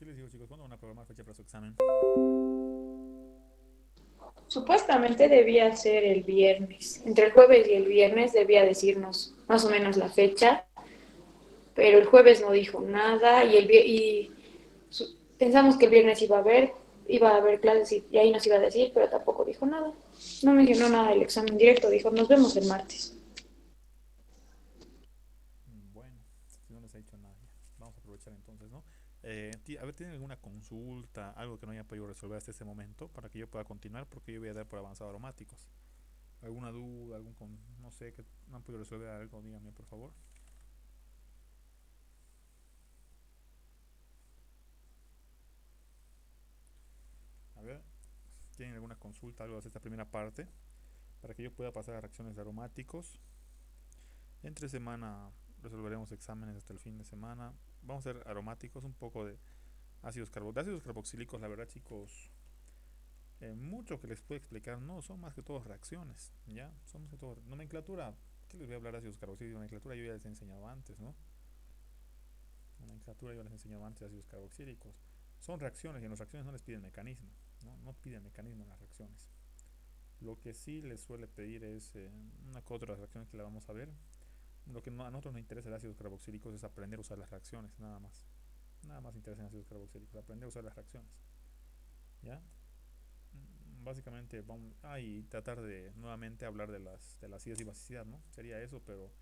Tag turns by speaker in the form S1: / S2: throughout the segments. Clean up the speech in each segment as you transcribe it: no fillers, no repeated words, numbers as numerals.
S1: ¿Qué les digo, chicos? ¿Cuándo van a programar fecha para su examen?
S2: Supuestamente debía ser el viernes. Entre el jueves y el viernes debía decirnos más o menos la fecha, pero el jueves no dijo nada pensamos que el viernes iba a haber clases y ahí nos iba a decir, pero tampoco dijo nada. No mencionó nada del examen directo, dijo, nos vemos el martes.
S1: Bueno, si no les ha dicho nada, ya. Vamos a aprovechar entonces, ¿no? A ver, ¿tienen alguna consulta, algo que no haya podido resolver hasta este momento para que yo pueda continuar? Porque yo voy a dar por avanzado aromáticos. ¿Alguna duda, no sé, que no han podido resolver algo? Díganme, por favor. A ver, ¿tienen alguna consulta, algo de esta primera parte? Para que yo pueda pasar a reacciones de aromáticos. Entre semana resolveremos exámenes hasta el fin de semana. Vamos a hacer aromáticos, un poco de ácidos carboxílicos, la verdad, chicos. Mucho que les puedo explicar, no, son más que todo reacciones, ¿ya? Son más que todo nomenclatura. ¿Qué les voy a hablar de ácidos carboxílicos? Nomenclatura yo ya les he enseñado antes, ¿no? Nomenclatura yo les he enseñado antes de ácidos carboxílicos. Son reacciones y en las reacciones no les piden mecanismo, ¿no? No piden mecanismo en las reacciones. Lo que sí les suele pedir es una que otra reacciones que la vamos a ver. Lo que a nosotros nos interesa de ácidos carboxílicos es aprender a usar las reacciones, nada más. Nada más interesa en ácidos carboxílicos, aprender a usar las reacciones, ¿ya? Básicamente vamos y tratar de nuevamente hablar de las acidez y basicidad, ¿no? Sería eso, pero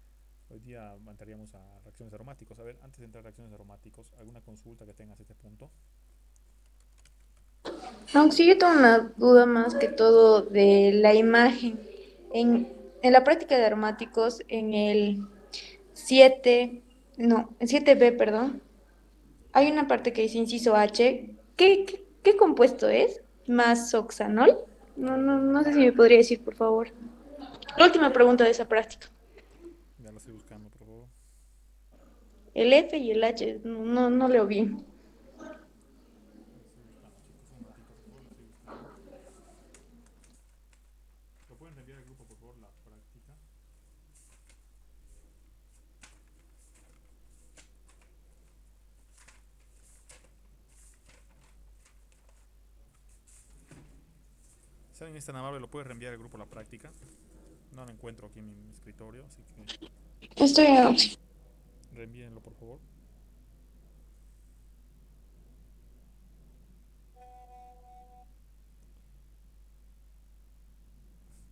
S1: hoy día entraríamos a reacciones aromáticos. A ver, antes de entrar a reacciones aromáticos, ¿alguna consulta que tengas a este punto?
S2: Aunque sí yo tengo una duda más que todo de la imagen. En la práctica de aromáticos, en el 7 no, en 7B, perdón, hay una parte que dice inciso H. ¿Qué compuesto es? ¿Más oxanol?
S1: A
S2: No,
S1: ver,
S2: no,
S1: déjame
S2: no
S1: ver.
S2: sé si me podría decir, por favor. La última pregunta de esa práctica.
S1: Ya lo estoy buscando, por favor.
S2: El F y el H, no leo bien.
S1: Lo estoy buscando, chicos. Un ratito, por favor, lo estoy buscando. ¿Lo pueden enviar al grupo, por favor, la práctica? Si alguien es tan amable, ¿lo puede reenviar al grupo la práctica? No lo encuentro aquí en mi escritorio, así que
S2: Estoy a...
S1: reenvíenlo, por favor.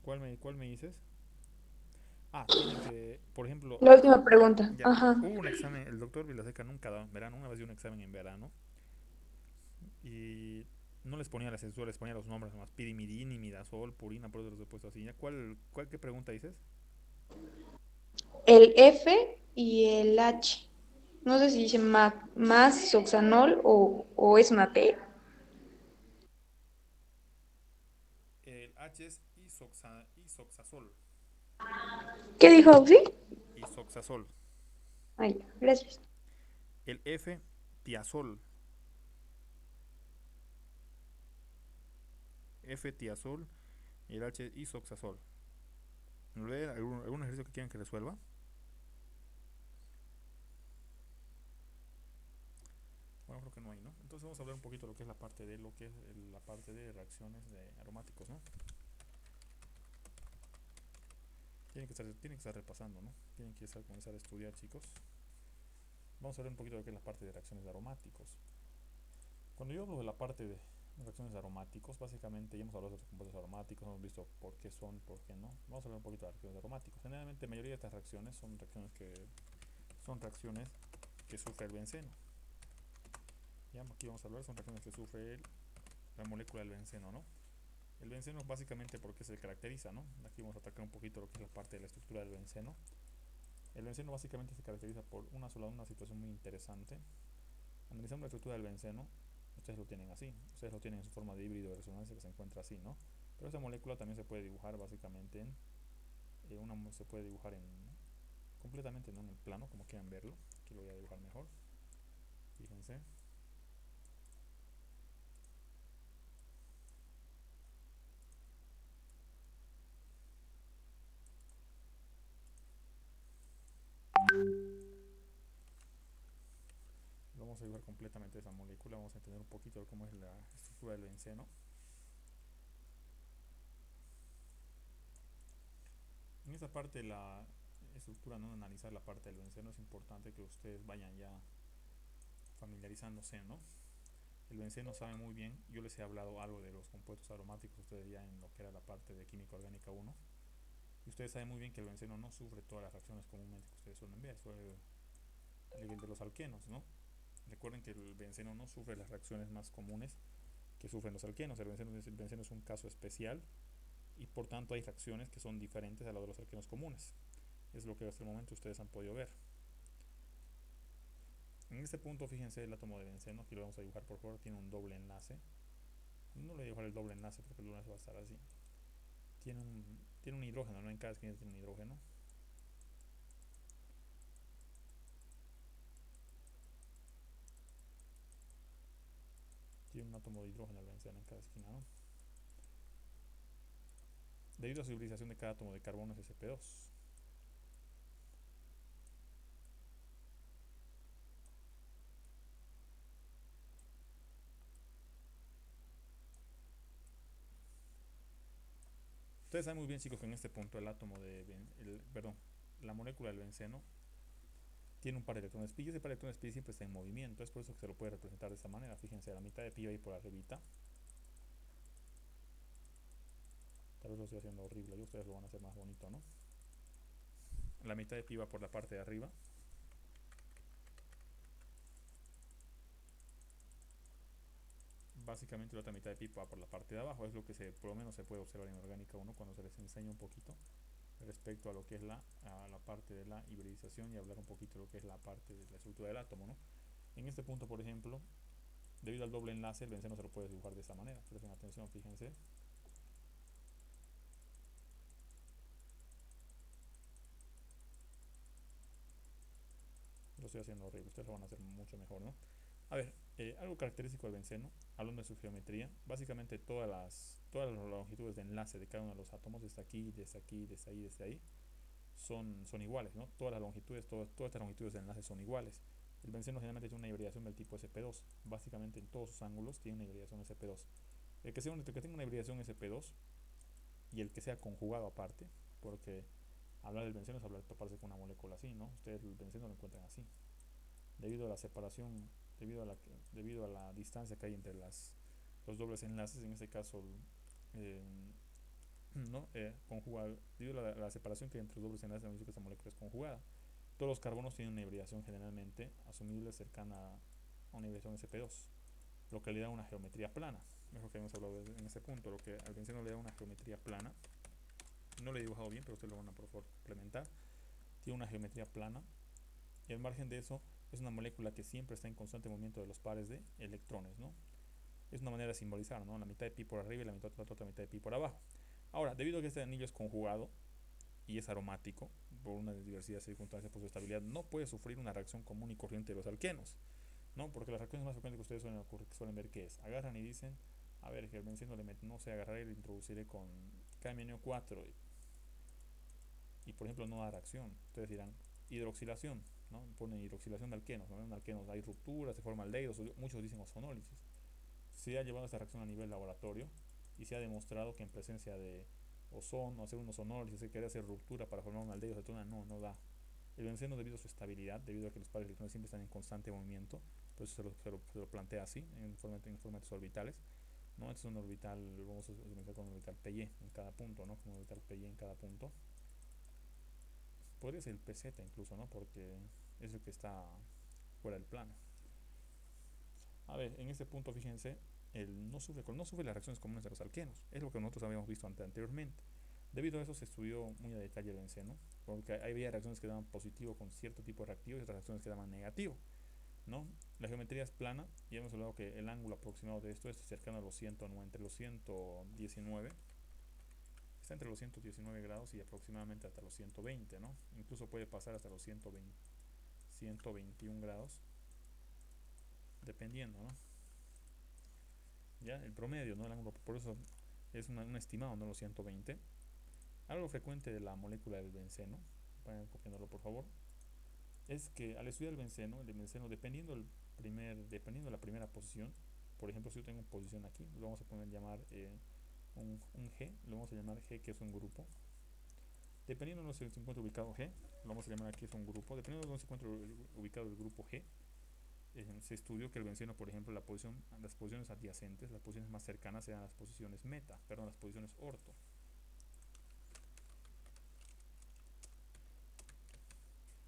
S1: ¿Cuál me dices? Tienen que, por ejemplo,
S2: La última pregunta.
S1: ya,
S2: Ajá.
S1: hubo un examen, el doctor Vilaseca nunca daba en verano, una vez dio un examen en verano y no les ponía las censura, les ponía los nombres nomás, pirimidin, imidazol, purina, por eso los he puesto así. ¿Ya? ¿Qué pregunta dices?
S2: El F y el H. No sé si dice más oxanol o es una T.
S1: El H es isoxazol.
S2: ¿Qué dijo, sí?
S1: Isoxazol.
S2: Ay, gracias.
S1: El F, tiazol. F-tiazol y el H, isoxazol. ¿Algún ejercicio que quieran que resuelva? Bueno, creo que no hay, ¿no? Entonces vamos a hablar un poquito de lo que es la parte de la parte de reacciones de aromáticos, ¿no? Tienen que estar repasando, ¿no? Tienen que comenzar a estudiar, chicos. Vamos a hablar un poquito de lo que es la parte de reacciones de aromáticos. Cuando yo hablo de la parte de reacciones de aromáticos, básicamente ya hemos hablado de los compuestos aromáticos, hemos visto por qué son, por qué no. Vamos a hablar un poquito de reacciones de aromáticos. Generalmente, la mayoría de estas reacciones son reacciones que sufre el benceno. Ya aquí vamos a hablar, son reacciones que sufre la molécula del benceno, ¿no? El benceno básicamente porque se caracteriza, ¿no? Aquí vamos a atacar un poquito lo que es la parte de la estructura del benceno. El benceno básicamente se caracteriza por una situación muy interesante. Analizando la estructura del benceno, ustedes lo tienen así, ustedes lo tienen en su forma de híbrido de resonancia que se encuentra así, ¿no? Pero esta molécula también se puede dibujar básicamente se puede dibujar completamente, ¿no? En el plano, como quieran verlo. Aquí lo voy a dibujar mejor. Fíjense. Lo vamos a dibujar completamente esa molécula, vamos a entender un poquito de cómo es la estructura del benceno. En esta parte de la estructura, ¿no? Analizar la parte del benceno, es importante que ustedes vayan ya familiarizándose, ¿no? El benceno sabe muy bien, yo les he hablado algo de los compuestos aromáticos, ustedes ya en lo que era la parte de química orgánica 1, y ustedes saben muy bien que el benceno no sufre todas las reacciones comúnmente que ustedes suelen ver, suele al nivel de los alquenos, ¿no? Recuerden que el benceno no sufre las reacciones más comunes que sufren los alquenos, el benceno es un caso especial y por tanto hay reacciones que son diferentes a las de los alquenos comunes. Es lo que hasta el momento ustedes han podido ver. En este punto, fíjense el átomo de benceno, aquí lo vamos a dibujar por favor, tiene un doble enlace. No le voy a dibujar el doble enlace porque el doble enlace va a estar así. Tiene un hidrógeno, ¿no? En cada esquina tiene un hidrógeno. Tiene un átomo de hidrógeno el benceno en cada esquina, ¿no? Debido a su hibridación de cada átomo de carbono es sp2. Ustedes saben muy bien, chicos, que en este punto el átomo de la molécula del benceno tiene un par de electrones pi y ese par de electrones pi siempre está en movimiento. Es por eso que se lo puede representar de esta manera. Fíjense, la mitad de pi va a ir por arribita. Tal vez lo estoy haciendo horrible, y ustedes lo van a hacer más bonito, ¿no? La mitad de pi va por la parte de arriba. Básicamente la otra mitad de pi va por la parte de abajo. Es lo que por lo menos se puede observar en orgánica 1 cuando se les enseña un poquito respecto a lo que es a la parte de la hibridización y hablar un poquito de lo que es la parte de la estructura del átomo, ¿no? En este punto, por ejemplo, debido al doble enlace, el benceno se lo puede dibujar de esta manera. Presten atención, fíjense. Lo estoy haciendo horrible, ustedes lo van a hacer mucho mejor, ¿no? A ver, algo característico del benceno, hablando de su geometría, básicamente todas las longitudes de enlace de cada uno de los átomos, desde aquí, desde aquí, desde ahí, desde ahí, son iguales, ¿no? Todas las longitudes, todas estas longitudes de enlace son iguales. El benceno generalmente tiene una hibridación del tipo sp2, básicamente en todos sus ángulos tiene una hibridación sp2. El que tenga una hibridación sp2 y el que sea conjugado aparte, porque hablar del benceno es hablar de toparse con una molécula así, ¿no? Ustedes el benceno lo encuentran así. Debido a la separación, debido a la distancia que hay entre los dobles enlaces, en este caso, eh, ¿no? Debido a la separación que hay entre los dobles enlaces, que esta molécula es conjugada. Todos los carbonos tienen una hibridación generalmente asumible cercana a una hibridación sp2, lo que le da una geometría plana. Es lo que hemos hablado en este punto, lo que al benceno le da una geometría plana. No lo he dibujado bien, pero ustedes lo van a por favor complementar. Tiene una geometría plana y al margen de eso es una molécula que siempre está en constante movimiento de los pares de electrones, ¿no? Es una manera de simbolizar, ¿no? La mitad de pi por arriba y la otra mitad de pi por abajo. Ahora, debido a que este anillo es conjugado y es aromático, por una diversidad de circunstancias, por su estabilidad, no puede sufrir una reacción común y corriente de los alquenos, ¿no? Porque las reacciones más frecuentes que ustedes suelen ver, ¿qué es? Agarran y dicen, a ver, que el benceno no sé, agarraré y lo introduciré con KMNO4 y por ejemplo no da reacción. Ustedes dirán, hidroxilación, ¿no? Ponen hidroxilación de alquenos, ¿no? En alquenos hay rupturas, se forma aldehídos, muchos dicen ozonólisis. Se ha llevado esta reacción a nivel laboratorio y se ha demostrado que en presencia de ozono, hacer un ozonólisis, se quiere hacer ruptura para formar un aldehído cetona, no da. El benceno, debido a su estabilidad, debido a que los pares de electrones siempre están en constante movimiento, por eso se lo plantea así, en forma de orbitales, ¿no? Este es un orbital, vamos a utilizar con un orbital PY en cada punto, ¿no? Con un orbital PY en cada punto. Podría ser el PZ incluso, ¿no? Porque es el que está fuera del plano. A ver, en este punto, fíjense, no sufre las reacciones comunes de los alquenos. Es lo que nosotros habíamos visto anteriormente. Debido a eso se estudió muy a detalle el benceno, porque había reacciones que daban positivo con cierto tipo de reactivo y otras reacciones que daban negativo, ¿no? La geometría es plana y hemos hablado que el ángulo aproximado de esto es cercano a los 109, entre los 119, está entre los 119 grados y aproximadamente hasta los 120, ¿no? Incluso puede pasar hasta los 121 grados, dependiendo, ¿no? Ya, el promedio, ¿no? El ángulo, por eso es un estimado, no los 120. Algo frecuente de la molécula del benceno, vayan copiándolo por favor, es que al estudiar el benceno, dependiendo del dependiendo de la primera posición, por ejemplo, si yo tengo una posición aquí, lo vamos a poner llamar un G, lo vamos a llamar G, que es un grupo. Dependiendo de donde se encuentra ubicado G, lo vamos a llamar aquí es un grupo. Dependiendo de donde se encuentra ubicado el grupo G, se estudió que el benceno, por ejemplo, las posiciones adyacentes, las posiciones más cercanas sean las posiciones las posiciones orto.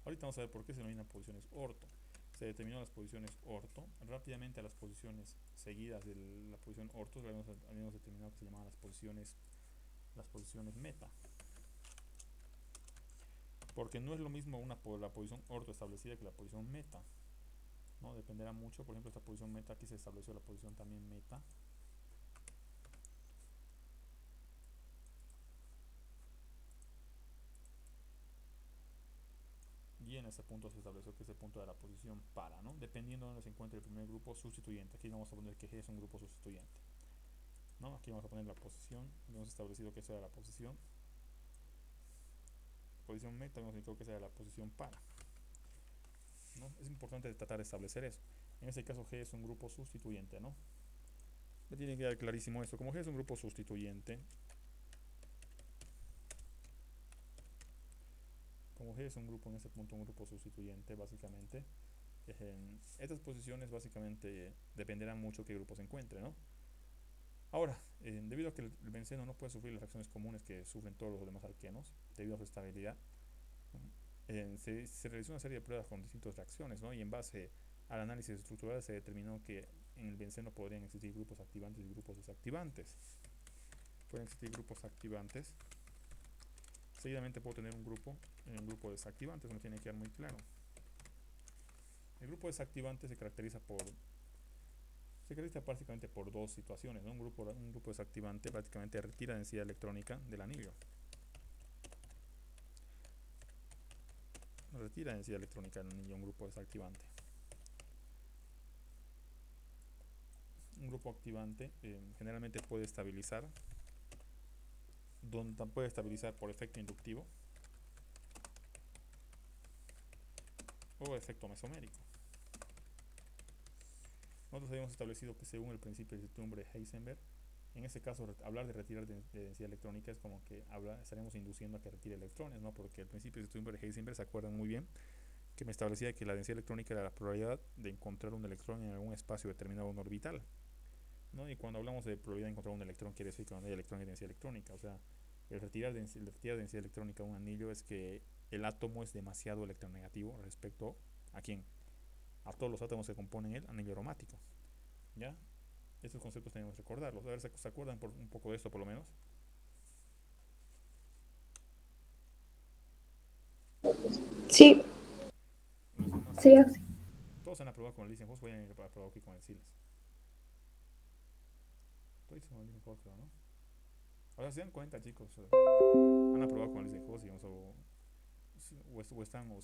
S1: Ahorita vamos a ver por qué se denominan posiciones orto. Se determinó las posiciones orto. Rápidamente a las posiciones seguidas de la posición orto habíamos determinado que se llamaban las posiciones meta. Porque no es lo mismo la posición orto establecida que la posición meta, ¿no? Dependerá mucho. Por ejemplo, esta posición meta, aquí se estableció la posición también meta. Y en ese punto se estableció que ese punto era la posición para, ¿no? Dependiendo de donde se encuentre el primer grupo sustituyente. Aquí vamos a poner que G es un grupo sustituyente, ¿no? Aquí vamos a poner la posición. Hemos establecido que esa era la posición meta. Hemos indicado que esa era la posición para, ¿no? Es importante tratar de establecer eso. En este caso G es un grupo sustituyente, ¿no? Me tiene que quedar clarísimo esto. Como G es un grupo sustituyente, como G es un grupo en este punto, un grupo sustituyente, básicamente, estas posiciones básicamente dependerán mucho qué grupo se encuentre, ¿no? Ahora, debido a que el benceno no puede sufrir las reacciones comunes que sufren todos los demás alquenos, debido a su estabilidad, se realizó una serie de pruebas con distintas reacciones, ¿no? Y en base al análisis estructural se determinó que en el benceno podrían existir grupos activantes y grupos desactivantes. Pueden existir grupos activantes. Seguidamente puedo tener un grupo desactivante, eso me tiene que quedar muy claro. El grupo desactivante se caracteriza básicamente por dos situaciones, ¿no? Un grupo desactivante prácticamente retira densidad electrónica del anillo. Retira densidad electrónica del anillo, un grupo desactivante. Un grupo activante generalmente puede estabilizar por efecto inductivo o efecto mesomérico. Nosotros habíamos establecido que según el principio de incertidumbre de Heisenberg, en este caso hablar de retirar de densidad electrónica es como que estaríamos induciendo a que retire electrones, ¿no? Porque el principio de incertidumbre de Heisenberg, se acuerdan muy bien, que me establecía que la densidad electrónica era la probabilidad de encontrar un electrón en algún espacio determinado en orbital, ¿no? Y cuando hablamos de probabilidad de encontrar un electrón, quiere decir que no hay electrón y densidad electrónica. O sea, el retirar densidad electrónica a un anillo es que el átomo es demasiado electronegativo respecto a quién, a todos los átomos que componen el anillo aromático. ¿Ya? Estos conceptos tenemos que recordarlos. A ver, ¿se acuerdan por un poco de esto por lo menos?
S2: Sí,
S1: No sé, no sé.
S2: sí,
S1: Todos han aprobado con el Lisenhoff, voy a ir a aprobar aquí con el Silas. Todos con el Lisenhoff, creo, ¿no? Ahora se dan cuenta, chicos, han aprobado con el Lisenhoff, digamos,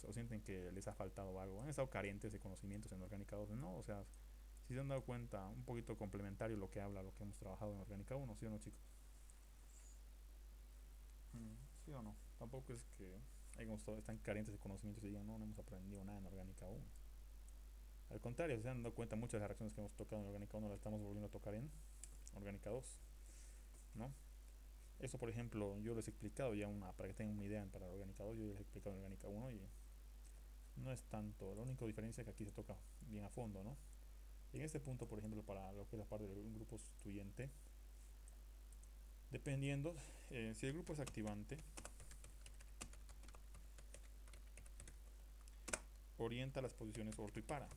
S1: o sienten que les ha faltado algo. Han estado carentes de conocimientos en Orgánica 2, ¿no? O sea, si se han dado cuenta, un poquito complementario lo que hemos trabajado en Orgánica 1, ¿sí o no, chicos? ¿Sí o no? Tampoco es que están carentes de conocimientos y digan, no hemos aprendido nada en Orgánica 1. Al contrario, si se han dado cuenta, muchas de las reacciones que hemos tocado en Orgánica 1 las estamos volviendo a tocar en Orgánica 2, ¿no? Eso, por ejemplo, yo les he explicado ya para que tengan una idea para Orgánica 2, yo ya les he explicado en Orgánica 1 y no es tanto, la única diferencia es que aquí se toca bien a fondo, ¿no? En este punto, por ejemplo, para lo que es la parte de un grupo sustituyente, dependiendo, si el grupo es activante, orienta las posiciones orto y para.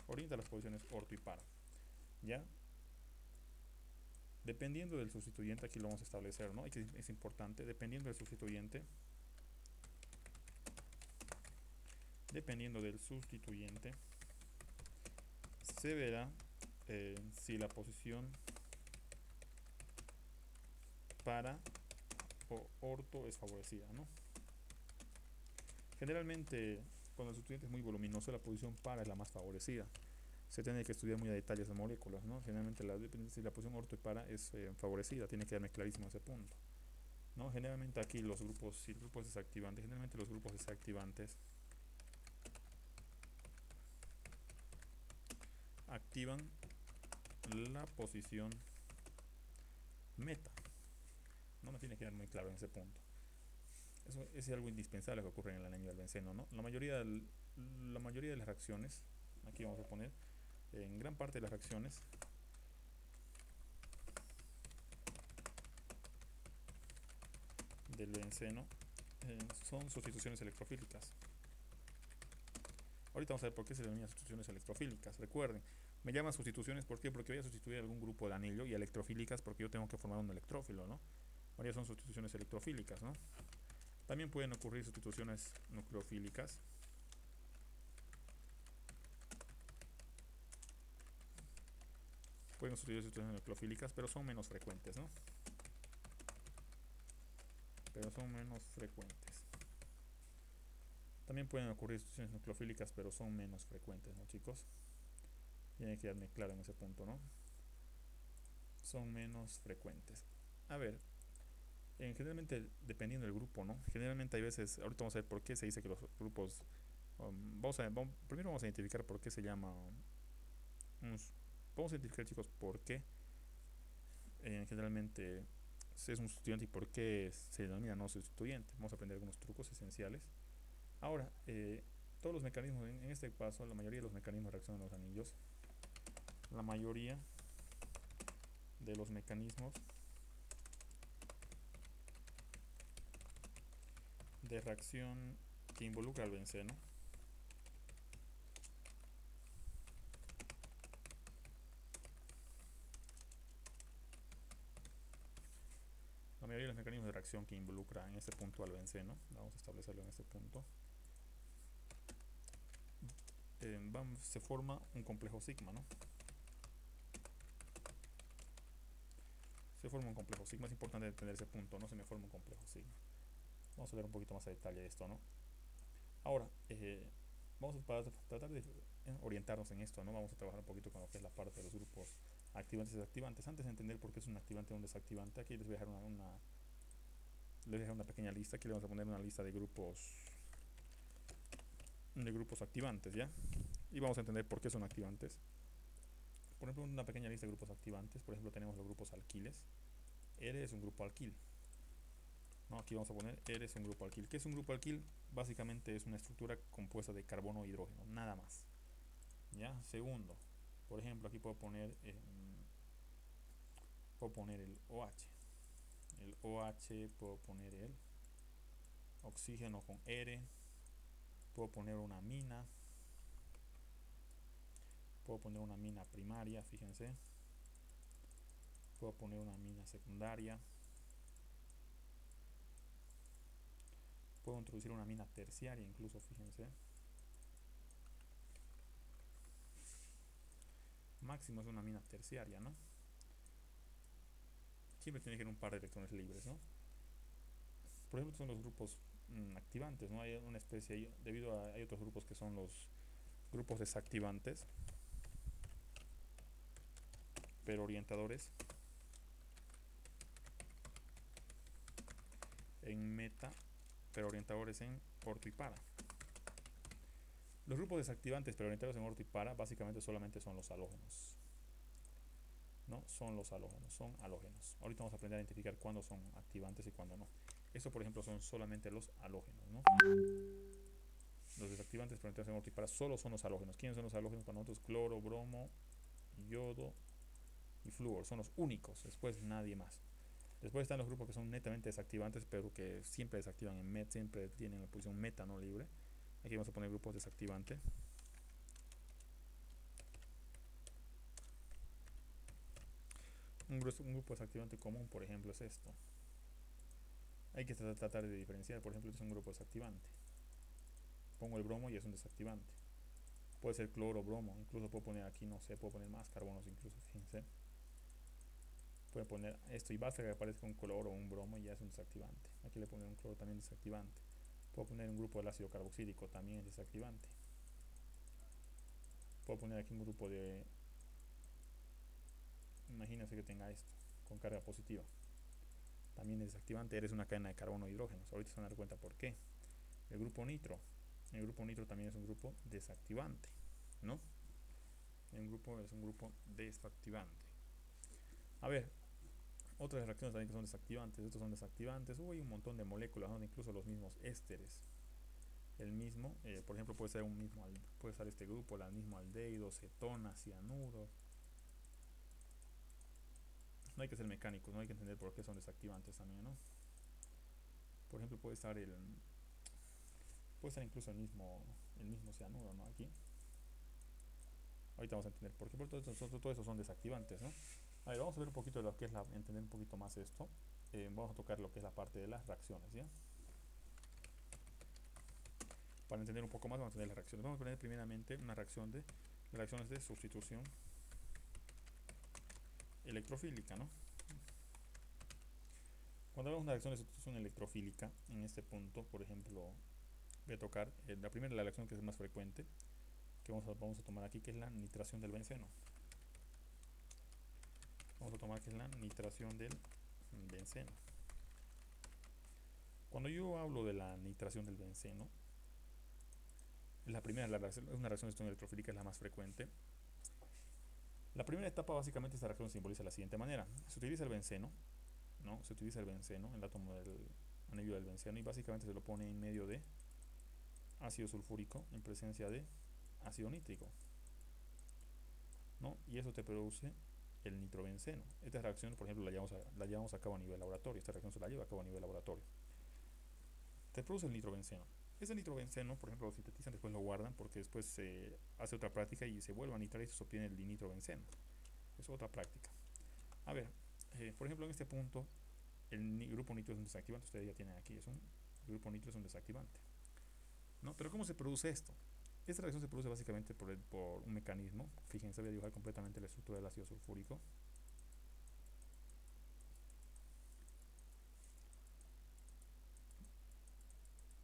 S1: Orienta las posiciones orto y para. ¿Ya? Dependiendo del sustituyente, aquí lo vamos a establecer, ¿no? Es importante, dependiendo del sustituyente, se verá si la posición para o orto es favorecida, ¿no? Generalmente, cuando el sustituyente es muy voluminoso, la posición para es la más favorecida. Se tiene que estudiar muy a detalle esas moléculas, ¿no? Generalmente si la posición orto y para es favorecida, tiene que darme clarísimo ese punto. ¿no? Generalmente aquí los grupos, si el grupo es desactivante, generalmente los grupos desactivantes activan la posición meta. No me tiene que quedar muy claro en ese punto. Eso es algo indispensable que ocurre en el anillo del benceno, ¿no? La mayoría de las reacciones, aquí vamos a poner, en gran parte de las reacciones, del benceno son sustituciones electrofílicas. Ahorita vamos a ver por qué se denominan sustituciones electrofílicas. Recuerden, me llaman sustituciones, ¿por qué? Porque voy a sustituir algún grupo de anillo, y electrofílicas porque yo tengo que formar un electrófilo, ¿no? Ahora son sustituciones electrofílicas, ¿no? También pueden ocurrir sustituciones nucleofílicas. Pueden sustituir sustituciones nucleofílicas, pero son menos frecuentes, ¿no? Pero son menos frecuentes. También pueden ocurrir sustituciones nucleofílicas, pero son menos frecuentes, ¿no, chicos? Tiene que quedarme claro en ese punto, ¿no? Son menos frecuentes. A ver, generalmente dependiendo del grupo, ¿no? Generalmente hay veces, ahorita vamos a ver por qué se dice que los grupos, primero vamos a identificar por qué se llama, vamos a identificar, chicos, por qué generalmente es un sustituyente y por qué se denomina no sustituyente. Vamos a aprender algunos trucos esenciales. Ahora, todos los mecanismos, en este paso, la mayoría de los mecanismos de reacción de los anillos, la mayoría de los mecanismos de reacción que involucra al benceno la mayoría de los mecanismos de reacción que involucra en este punto al benceno, vamos a establecerlo en este punto, se forma un complejo sigma, ¿no? Se forma un complejo sigma, es importante entender ese punto, ¿no? Se me forma un complejo sigma. Vamos a ver un poquito más a detalle esto, ¿no? Ahora, vamos a tratar de orientarnos en esto, ¿no? Vamos a trabajar un poquito con lo que es la parte de los grupos activantes y desactivantes. Antes de entender por qué es un activante o un desactivante, aquí les voy a dejar les voy a dejar una pequeña lista. Aquí le vamos a poner una lista de grupos activantes, ¿ya? Y vamos a entender por qué son activantes. Por ejemplo, una pequeña lista de grupos activantes. Por ejemplo, tenemos los grupos alquiles. R es un grupo alquil, ¿no? Aquí vamos a poner R es un grupo alquil. ¿Qué es un grupo alquil? Básicamente es una estructura compuesta de carbono e hidrógeno, nada más. ¿Ya? Segundo, por ejemplo, aquí puedo poner el OH. El OH, puedo poner el oxígeno con R, puedo poner una amina, puedo poner una amina primaria, fíjense, puedo poner una amina secundaria, puedo introducir una amina terciaria incluso, fíjense. Máximo es una amina terciaria, ¿no? Siempre tiene que haber un par de electrones libres, ¿no? Por ejemplo, son los grupos activantes, ¿no? Hay una especie, hay otros grupos que son los grupos desactivantes, pero orientadores en meta, pero orientadores en orto y para. Los grupos desactivantes pero orientados en orto y para básicamente solamente son los halógenos. No son los halógenos, son halógenos. Ahorita vamos a aprender a identificar cuándo son activantes y cuándo no. Esto, por ejemplo, son solamente los halógenos, ¿no? Los desactivantes pero orientados en orto y para solo son los halógenos. ¿Quiénes son los halógenos para nosotros? Cloro, bromo, yodo y flúor. Son los únicos. Después nadie más. Después están los grupos que son netamente desactivantes, pero que siempre desactivan en met, siempre tienen la posición meta no libre. Aquí vamos a poner grupos desactivantes. Un grupo desactivante común, por ejemplo, es esto. Hay que tratar de diferenciar. Por ejemplo, este es un grupo desactivante. Pongo el bromo y es un desactivante. Puede ser cloro, bromo. Incluso puedo poner aquí, no sé, puedo poner más carbonos incluso, fíjense. Puedo poner esto y basta que aparezca un cloro o un bromo y ya es un desactivante. Aquí le pongo un cloro también desactivante. Puedo poner un grupo del ácido carboxílico, también es desactivante. Puedo poner aquí un grupo de... Imagínense que tenga esto, con carga positiva. también es desactivante, eres una cadena de carbono e hidrógenos. Ahorita se van a dar cuenta por qué. El grupo nitro también es un grupo desactivante, ¿no? El grupo es un grupo desactivante. A ver, otras reacciones también que son desactivantes. Estos son desactivantes. Hay un montón de moléculas, ¿no? Incluso los mismos ésteres. El mismo, por ejemplo, puede ser puede ser este grupo, el mismo aldehído, cetona, cianuro. No hay que ser mecánicos, no hay que entender por qué son desactivantes también, ¿no? Por ejemplo, puede estar incluso el mismo cianuro, ¿no? Aquí. Ahorita vamos a entender por qué, porque todo eso son desactivantes, ¿no? A ver, vamos a ver un poquito de lo que es entender un poquito más esto. Vamos a tocar lo que es la parte de las reacciones, ¿ya? Para entender un poco más, vamos a entender las reacciones. Vamos a poner primeramente una reacciones de sustitución electrofílica, ¿no? Cuando hablamos de una reacción de sustitución electrofílica, en este punto, por ejemplo, voy a tocar la reacción que es más frecuente, que vamos a tomar aquí, que es la nitración del benceno. Vamos a tomar que es la nitración del benceno. Cuando yo hablo de la nitración del benceno, es una reacción de sustitución electrofílica, es la más frecuente. La primera etapa, básicamente, esta reacción se simboliza de la siguiente manera. Se utiliza el benceno, ¿no? Se utiliza el benceno, el átomo del anillo del benceno, y básicamente se lo pone en medio de ácido sulfúrico en presencia de ácido nítrico, ¿no? Y eso te produce el nitrobenceno. Esta reacción, por ejemplo, la llevamos a cabo a nivel laboratorio. Esta reacción se la lleva a cabo a nivel laboratorio. Te produce el nitrobenceno. Ese nitrobenceno, por ejemplo, lo sintetizan, después lo guardan, porque después se hace otra práctica y se vuelve a nitrar y se obtiene el dinitrobenceno. Es otra práctica. A ver, por ejemplo, en este punto, el grupo nitro es un desactivante. Ustedes ya tienen aquí, el grupo nitro es un desactivante, ¿no? Pero ¿cómo se produce esto? Esta reacción se produce básicamente por un mecanismo. Fíjense, voy a dibujar completamente la estructura del ácido sulfúrico.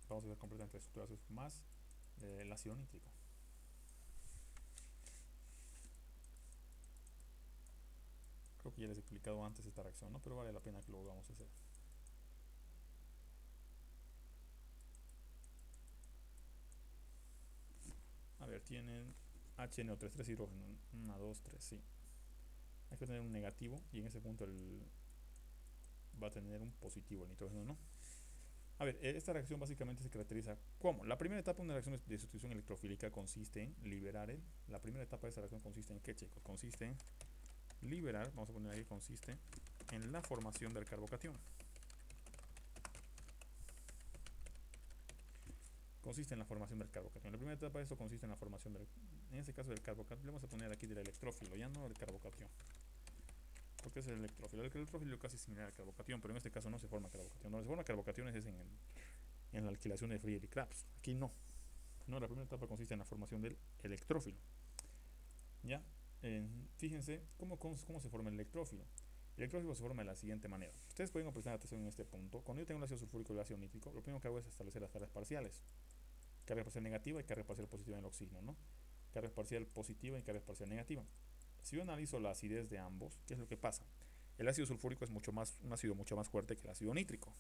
S1: Vamos a ver completamente la estructura del ácido sulfúrico más el ácido nítrico. Creo que ya les he explicado antes esta reacción, ¿no? Pero vale la pena que lo volvamos a hacer. A ver, tienen HNO3, 3 hidrógeno. 1, 2, 3, sí. Hay que tener un negativo y en ese punto va a tener un positivo el nitrógeno, ¿no? A ver, esta reacción básicamente se caracteriza como la primera etapa de una reacción de sustitución electrofílica consiste en liberar la primera etapa de esta reacción consiste en ¿qué, chicos? Consiste en liberar, vamos a poner ahí, consiste en la formación del carbocatión. Consiste en la formación del carbocatión. La primera etapa de esto consiste en la formación en este caso del carbocatión, le vamos a poner aquí del electrófilo, ya no del carbocatión. Porque es el electrófilo. El electrófilo es casi similar al carbocatión, pero en este cación no se forma carbocatión. Donde se forma carbocatión es en la alquilación de Friedrich Krapf. Aquí no. No, la primera etapa consiste en la formación del electrófilo. ¿Ya? Fíjense cómo se forma el electrófilo. El electrófilo se forma de la siguiente manera. Ustedes pueden prestar atención en este punto. Cuando yo tengo el ácido sulfúrico y el ácido nítrico, lo primero que hago es establecer las cargas parciales. Carga parcial negativa y carga parcial positiva en el oxígeno, ¿no? Carga parcial positiva y carga parcial negativa. Si yo analizo la acidez de ambos, ¿qué es lo que pasa? El ácido sulfúrico es un ácido mucho más fuerte que el ácido nítrico.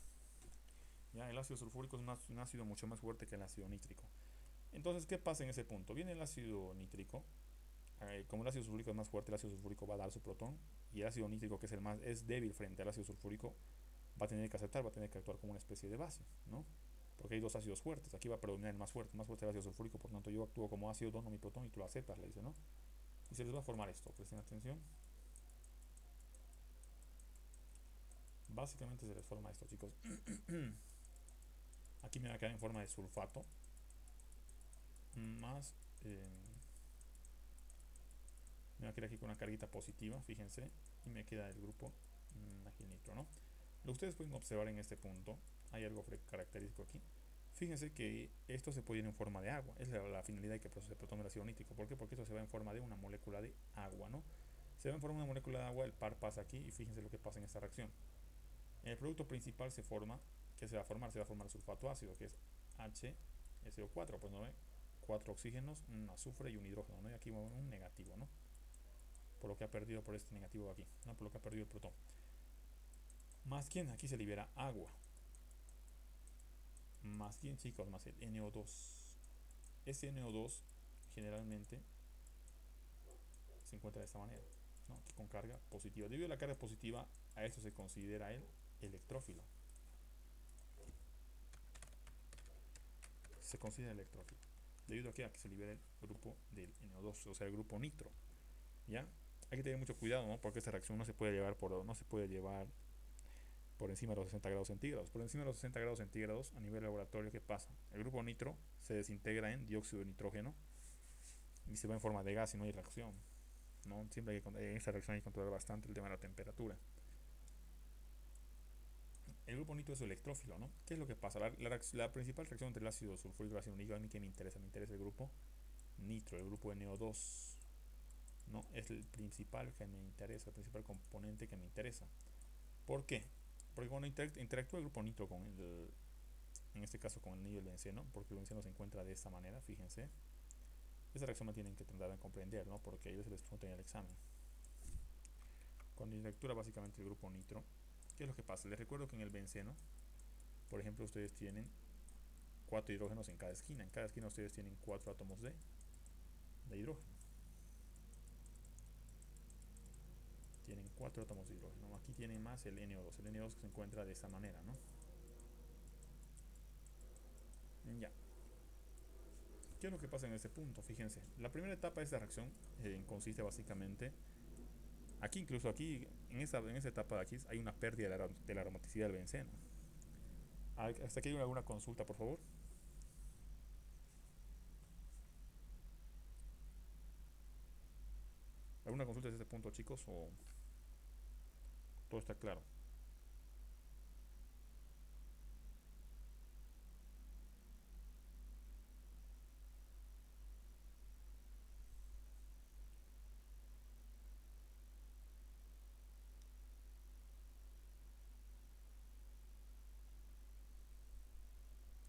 S1: ¿Ya? El ácido sulfúrico es un ácido mucho más fuerte que el ácido nítrico. Entonces, ¿qué pasa en ese punto? Viene el ácido nítrico, como el ácido sulfúrico es más fuerte, el ácido sulfúrico va a dar su protón, y el ácido nítrico, que es débil frente al ácido sulfúrico, va a tener que aceptar, va a tener que actuar como una especie de base, ¿no? Porque hay dos ácidos fuertes, aquí va a predominar el más fuerte es el ácido sulfúrico, por lo tanto yo actúo como ácido, dono mi protón y tú lo aceptas, le dice, ¿no? Y se les va a formar esto, presten atención. Básicamente se les forma esto, chicos. Aquí me va a quedar en forma de sulfato, más me va a quedar aquí con una carguita positiva, fíjense, y me queda el grupo nitro, ¿no? Lo que ustedes pueden observar en este punto, hay algo característico aquí. Fíjense que esto se puede ir en forma de agua, es la finalidad de que se protone el ácido nítrico. ¿Por qué? Porque esto se va en forma de una molécula de agua, ¿no? Se va en forma de una molécula de agua, el par pasa aquí y fíjense lo que pasa en esta reacción. En el producto principal ¿qué se va a formar? Se va a formar el sulfato ácido, que es HSO4, pues no ve, 4 oxígenos, un azufre y un hidrógeno, ¿no? Y aquí va un negativo, ¿no? Por lo que ha perdido por este negativo de aquí, ¿no? Por lo que ha perdido el protón. Más quién, aquí se libera agua. Más quién, chicos, más el NO2. Ese NO2 generalmente se encuentra de esta manera, ¿no? Aquí con carga positiva. Debido a la carga positiva, a esto se considera el electrófilo. Se considera electrófilo. Debido a que aquí se libera el grupo del NO2, o sea, el grupo nitro. ¿Ya? Hay que tener mucho cuidado, ¿no? Porque esta reacción no se puede llevar por encima de los 60 grados centígrados. Por encima de los 60 grados centígrados, a nivel laboratorio, ¿qué pasa? El grupo nitro se desintegra en dióxido de nitrógeno y se va en forma de gas y no hay reacción, ¿no? Siempre hay que, en esta reacción hay que controlar bastante el tema de la temperatura. El grupo nitro es electrófilo, ¿no? ¿Qué es lo que pasa? La principal reacción entre el ácido sulfúrico y el ácido nítrico, a mí que me interesa el grupo nitro, el grupo NO2, ¿no? Es el principal que me interesa, el principal componente que me interesa. ¿Por qué? Porque cuando interactúa el grupo nitro con en este caso con el anillo del benceno, porque el benceno se encuentra de esta manera, fíjense, esa reacción me tienen que tratar de comprender, ¿no? Porque ellos se les preguntan en el examen. Cuando interactúa básicamente el grupo nitro, ¿qué es lo que pasa? Les recuerdo que en el benceno, por ejemplo, ustedes tienen 4 hidrógenos en cada esquina. En cada esquina ustedes tienen 4 átomos de hidrógeno. Tienen 4 átomos de hidrógeno. Aquí tienen más el NO2. El NO2 que se encuentra de esta manera, ¿no? Ya. ¿Qué es lo que pasa en este punto? Fíjense, la primera etapa de esta reacción consiste básicamente, aquí incluso aquí, en esta etapa de aquí, hay una pérdida de la aromaticidad del benceno. ¿Hasta aquí hay alguna consulta, por favor? ¿Alguna consulta desde este punto, chicos? ¿O todo está claro?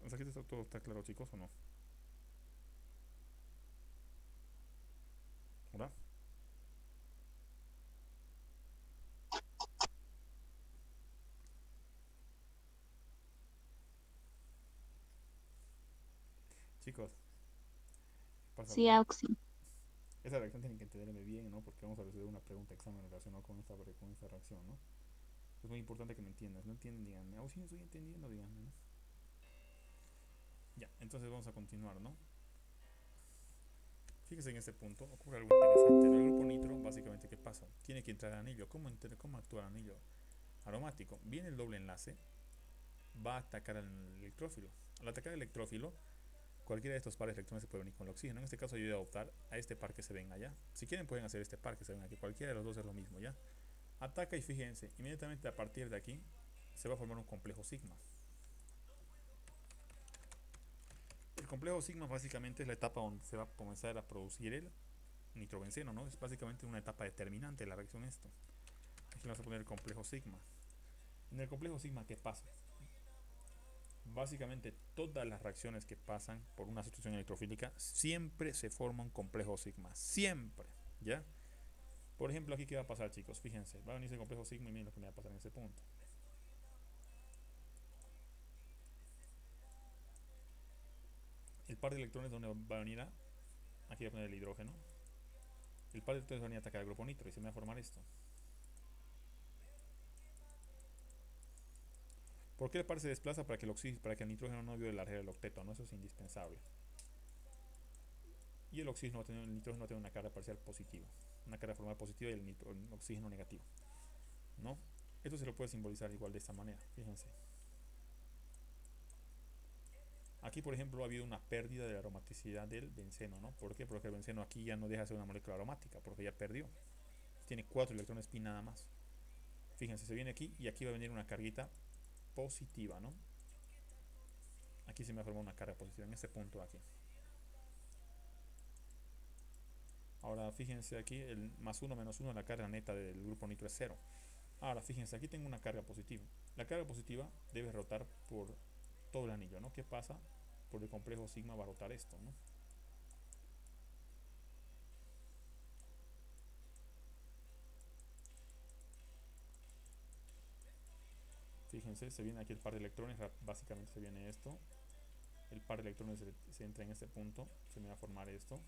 S1: ¿Hasta aquí todo está claro, chicos, o no? ¿Hola? Chicos, ¿qué pasa?
S3: Sí, Auxi.
S1: Esa reacción tienen que entenderme bien, ¿no? Porque vamos a resolver una pregunta de examen relacionada con esta reacción, ¿no? Es muy importante que me entiendan. Si no entienden, díganme. Oh, sí, no estoy entendiendo, díganme, ¿no? Ya, entonces vamos a continuar, ¿no? Fíjese en este punto, ocurre algo interesante, ¿no? El grupo nitro, básicamente, ¿qué pasa? Tiene que entrar al anillo. ¿Cómo actúa el anillo aromático? Viene el doble enlace, va a atacar al electrófilo. Al atacar el electrófilo, cualquiera de estos pares de electrones se puede unir con el oxígeno. En este caso yo voy a adoptar a este par que se ven allá. Si quieren pueden hacer este par que se ven aquí. Cualquiera de los dos es lo mismo, ¿ya? Ataca y fíjense, inmediatamente a partir de aquí se va a formar un complejo sigma. El complejo sigma básicamente es la etapa donde se va a comenzar a producir el nitrobenceno, ¿no? Es básicamente una etapa determinante de la reacción esto. Aquí vamos a poner el complejo sigma. En el complejo sigma, ¿qué pasa? Básicamente todas las reacciones que pasan por una sustitución electrofílica siempre se forma un complejo sigma. Siempre, ¿ya? Por ejemplo, aquí, ¿qué va a pasar, chicos? Fíjense, va a venir el complejo sigma y miren lo que me va a pasar en ese punto. El par de electrones donde va a venir a, aquí voy a poner el hidrógeno. El par de electrones va a venir a atacar al grupo nitro y se me va a formar esto. ¿Por qué el par se desplaza? Para que el nitrógeno no viole la regla del octeto, ¿no? Eso es indispensable. Y el oxígeno el nitrógeno va a tener una carga parcial positiva, una carga formal positiva y el oxígeno negativo, ¿no? Esto se lo puede simbolizar igual de esta manera, fíjense. Aquí, por ejemplo, ha habido una pérdida de la aromaticidad del benceno, ¿no? ¿Por qué? Porque el benceno aquí ya no deja de ser una molécula aromática, porque ya perdió. Tiene 4 electrones pi nada más. Fíjense, se viene aquí y aquí va a venir una carguita positiva, ¿no? Aquí se me ha formado una carga positiva en este punto de aquí. Ahora fíjense aquí, el más 1 menos 1, la carga neta del grupo nitro es 0. Ahora fíjense, aquí tengo una carga positiva. La carga positiva debe rotar por todo el anillo, ¿no? ¿Qué pasa? Por el complejo sigma va a rotar esto, ¿no? fíjense, se viene aquí el par de electrones, básicamente se viene esto. El par de electrones se entra en este punto, se me va a formar esto.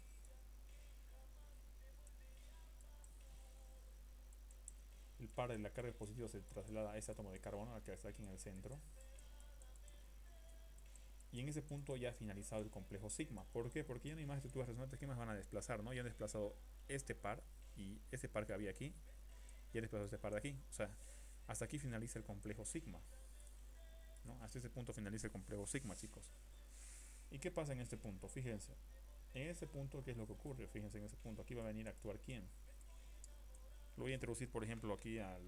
S1: El par de la carga positiva se traslada a ese átomo de carbono, que está aquí en el centro. Y en ese punto ya ha finalizado el complejo sigma. ¿Por qué? Porque ya no hay más estructuras resonantes que más van a desplazar, ¿no? Ya han desplazado este par y este par que había aquí. Ya han desplazado este par de aquí. O sea, hasta aquí finaliza el complejo sigma, ¿no? Hasta ese punto finaliza el complejo sigma, chicos. ¿Y qué pasa en este punto? Fíjense. En este punto, ¿qué es lo que ocurre? Fíjense en ese punto. Aquí va a venir a actuar ¿quién? Lo voy a introducir, por ejemplo, aquí al...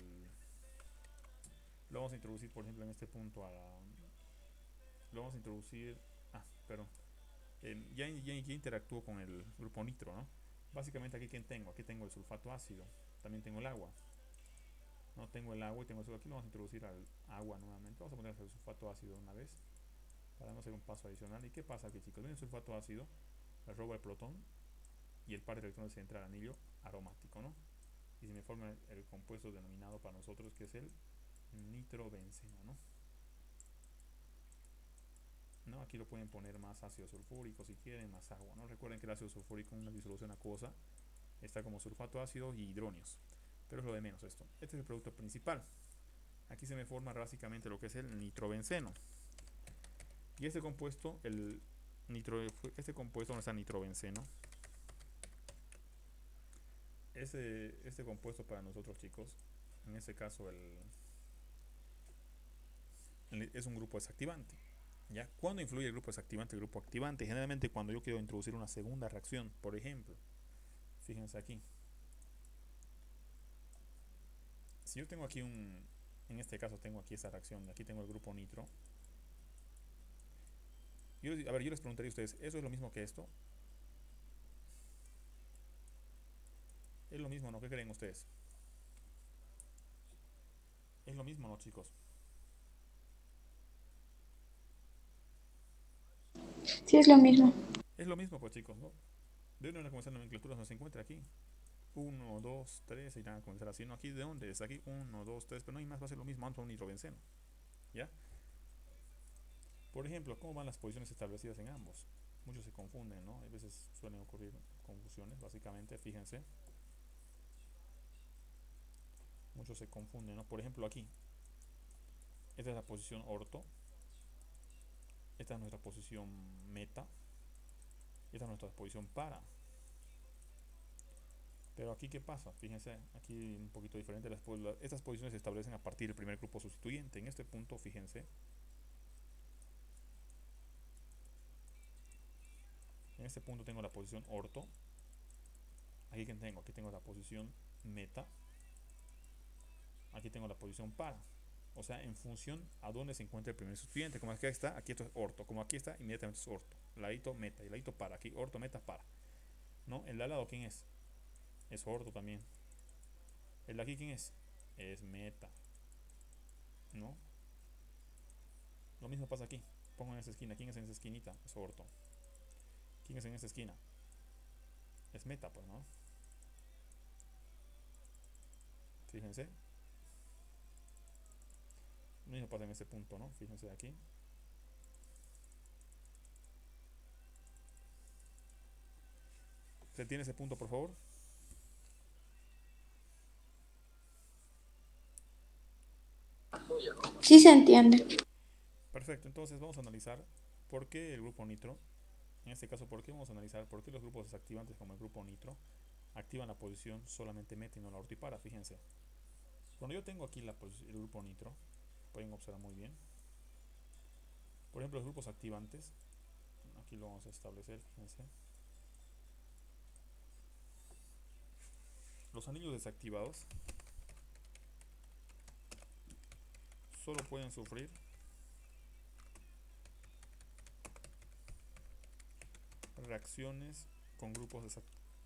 S1: Lo vamos a introducir, por ejemplo, en este punto a la... Lo vamos a introducir... Ah, perdón. Ya interactúo con el grupo nitro, ¿no? Básicamente aquí ¿quién tengo? Aquí tengo el sulfato ácido. También tengo el agua. No tengo el agua y tengo el sulfato. Aquí lo vamos a introducir al agua nuevamente. Vamos a poner el sulfato ácido una vez. Para no hacer un paso adicional. ¿Y qué pasa aquí, chicos? Viene el sulfato ácido. Le roba el protón. Y el par de electrones se entra al anillo aromático, ¿no? Y se me forma el compuesto denominado para nosotros que es el nitrobenceno, ¿no? ¿No? Aquí lo pueden poner más ácido sulfúrico si quieren, más agua, ¿no? Recuerden que el ácido sulfúrico en una disolución acuosa está como sulfato ácido y hidróneos, pero es lo de menos esto. Este es el producto principal. Aquí se me forma básicamente lo que es el nitrobenceno. Y este compuesto, este compuesto donde está nitrobenceno, este compuesto para nosotros, chicos, en este caso es un grupo desactivante. ¿Ya? ¿Cuándo influye el grupo desactivante? El grupo activante, generalmente cuando yo quiero introducir una segunda reacción, por ejemplo, fíjense aquí. Si yo tengo aquí en este caso tengo aquí esta reacción, aquí tengo el grupo nitro. Yo les preguntaría a ustedes, ¿eso es lo mismo que esto? ¿Es lo mismo o no? ¿Qué creen ustedes? ¿Es lo mismo o no, chicos?
S2: Sí, es lo mismo.
S1: Es lo mismo, pues, chicos, ¿no? De una comenzar nomenclatura nos encuentra aquí. 1, 2, 3, y van a comenzar así, ¿no? Aquí, ¿de dónde es? Aquí, 1, 2, 3, pero no hay más, va a ser lo mismo, vamos a un nitrobenceno, ¿ya? Por ejemplo, ¿cómo van las posiciones establecidas en ambos? Muchos se confunden, ¿no? A veces suelen ocurrir confusiones, básicamente, fíjense. Muchos se confunden, ¿no? Por ejemplo, aquí, esta es la posición orto, esta es nuestra posición meta, esta es nuestra posición para. Pero aquí, ¿qué pasa? Fíjense, aquí un poquito diferente. Estas posiciones se establecen a partir del primer grupo sustituyente. En este punto, fíjense, en este punto tengo la posición orto. Aquí que tengo, aquí tengo la posición meta. Aquí tengo la posición para. O sea, en función a dónde se encuentra el primer sustituyente. Como aquí está, aquí esto es orto. Como aquí está, inmediatamente es orto. Ladito meta y ladito para. Aquí orto, meta, para. ¿No? El de al lado, ¿quién es? Es orto también. El de aquí, ¿quién es? Es meta. ¿No? Lo mismo pasa aquí. Pongo en esa esquina. ¿Quién es en esa esquinita? Es orto. ¿Quién es en esa esquina? Es meta, pues, ¿no? Fíjense. Lo mismo pasa en ese punto, ¿no? Fíjense aquí. ¿Se entiende ese punto, por favor?
S2: Sí se entiende.
S1: Perfecto. Entonces vamos a analizar por qué el grupo nitro, en este caso, por qué vamos a analizar por qué los grupos desactivantes como el grupo nitro activan la posición solamente meta y no la ortipara. Fíjense. Cuando yo tengo aquí el grupo nitro, pueden observar muy bien. Por ejemplo, los grupos activantes, aquí lo vamos a establecer, fíjense. Los anillos desactivados solo pueden sufrir reacciones con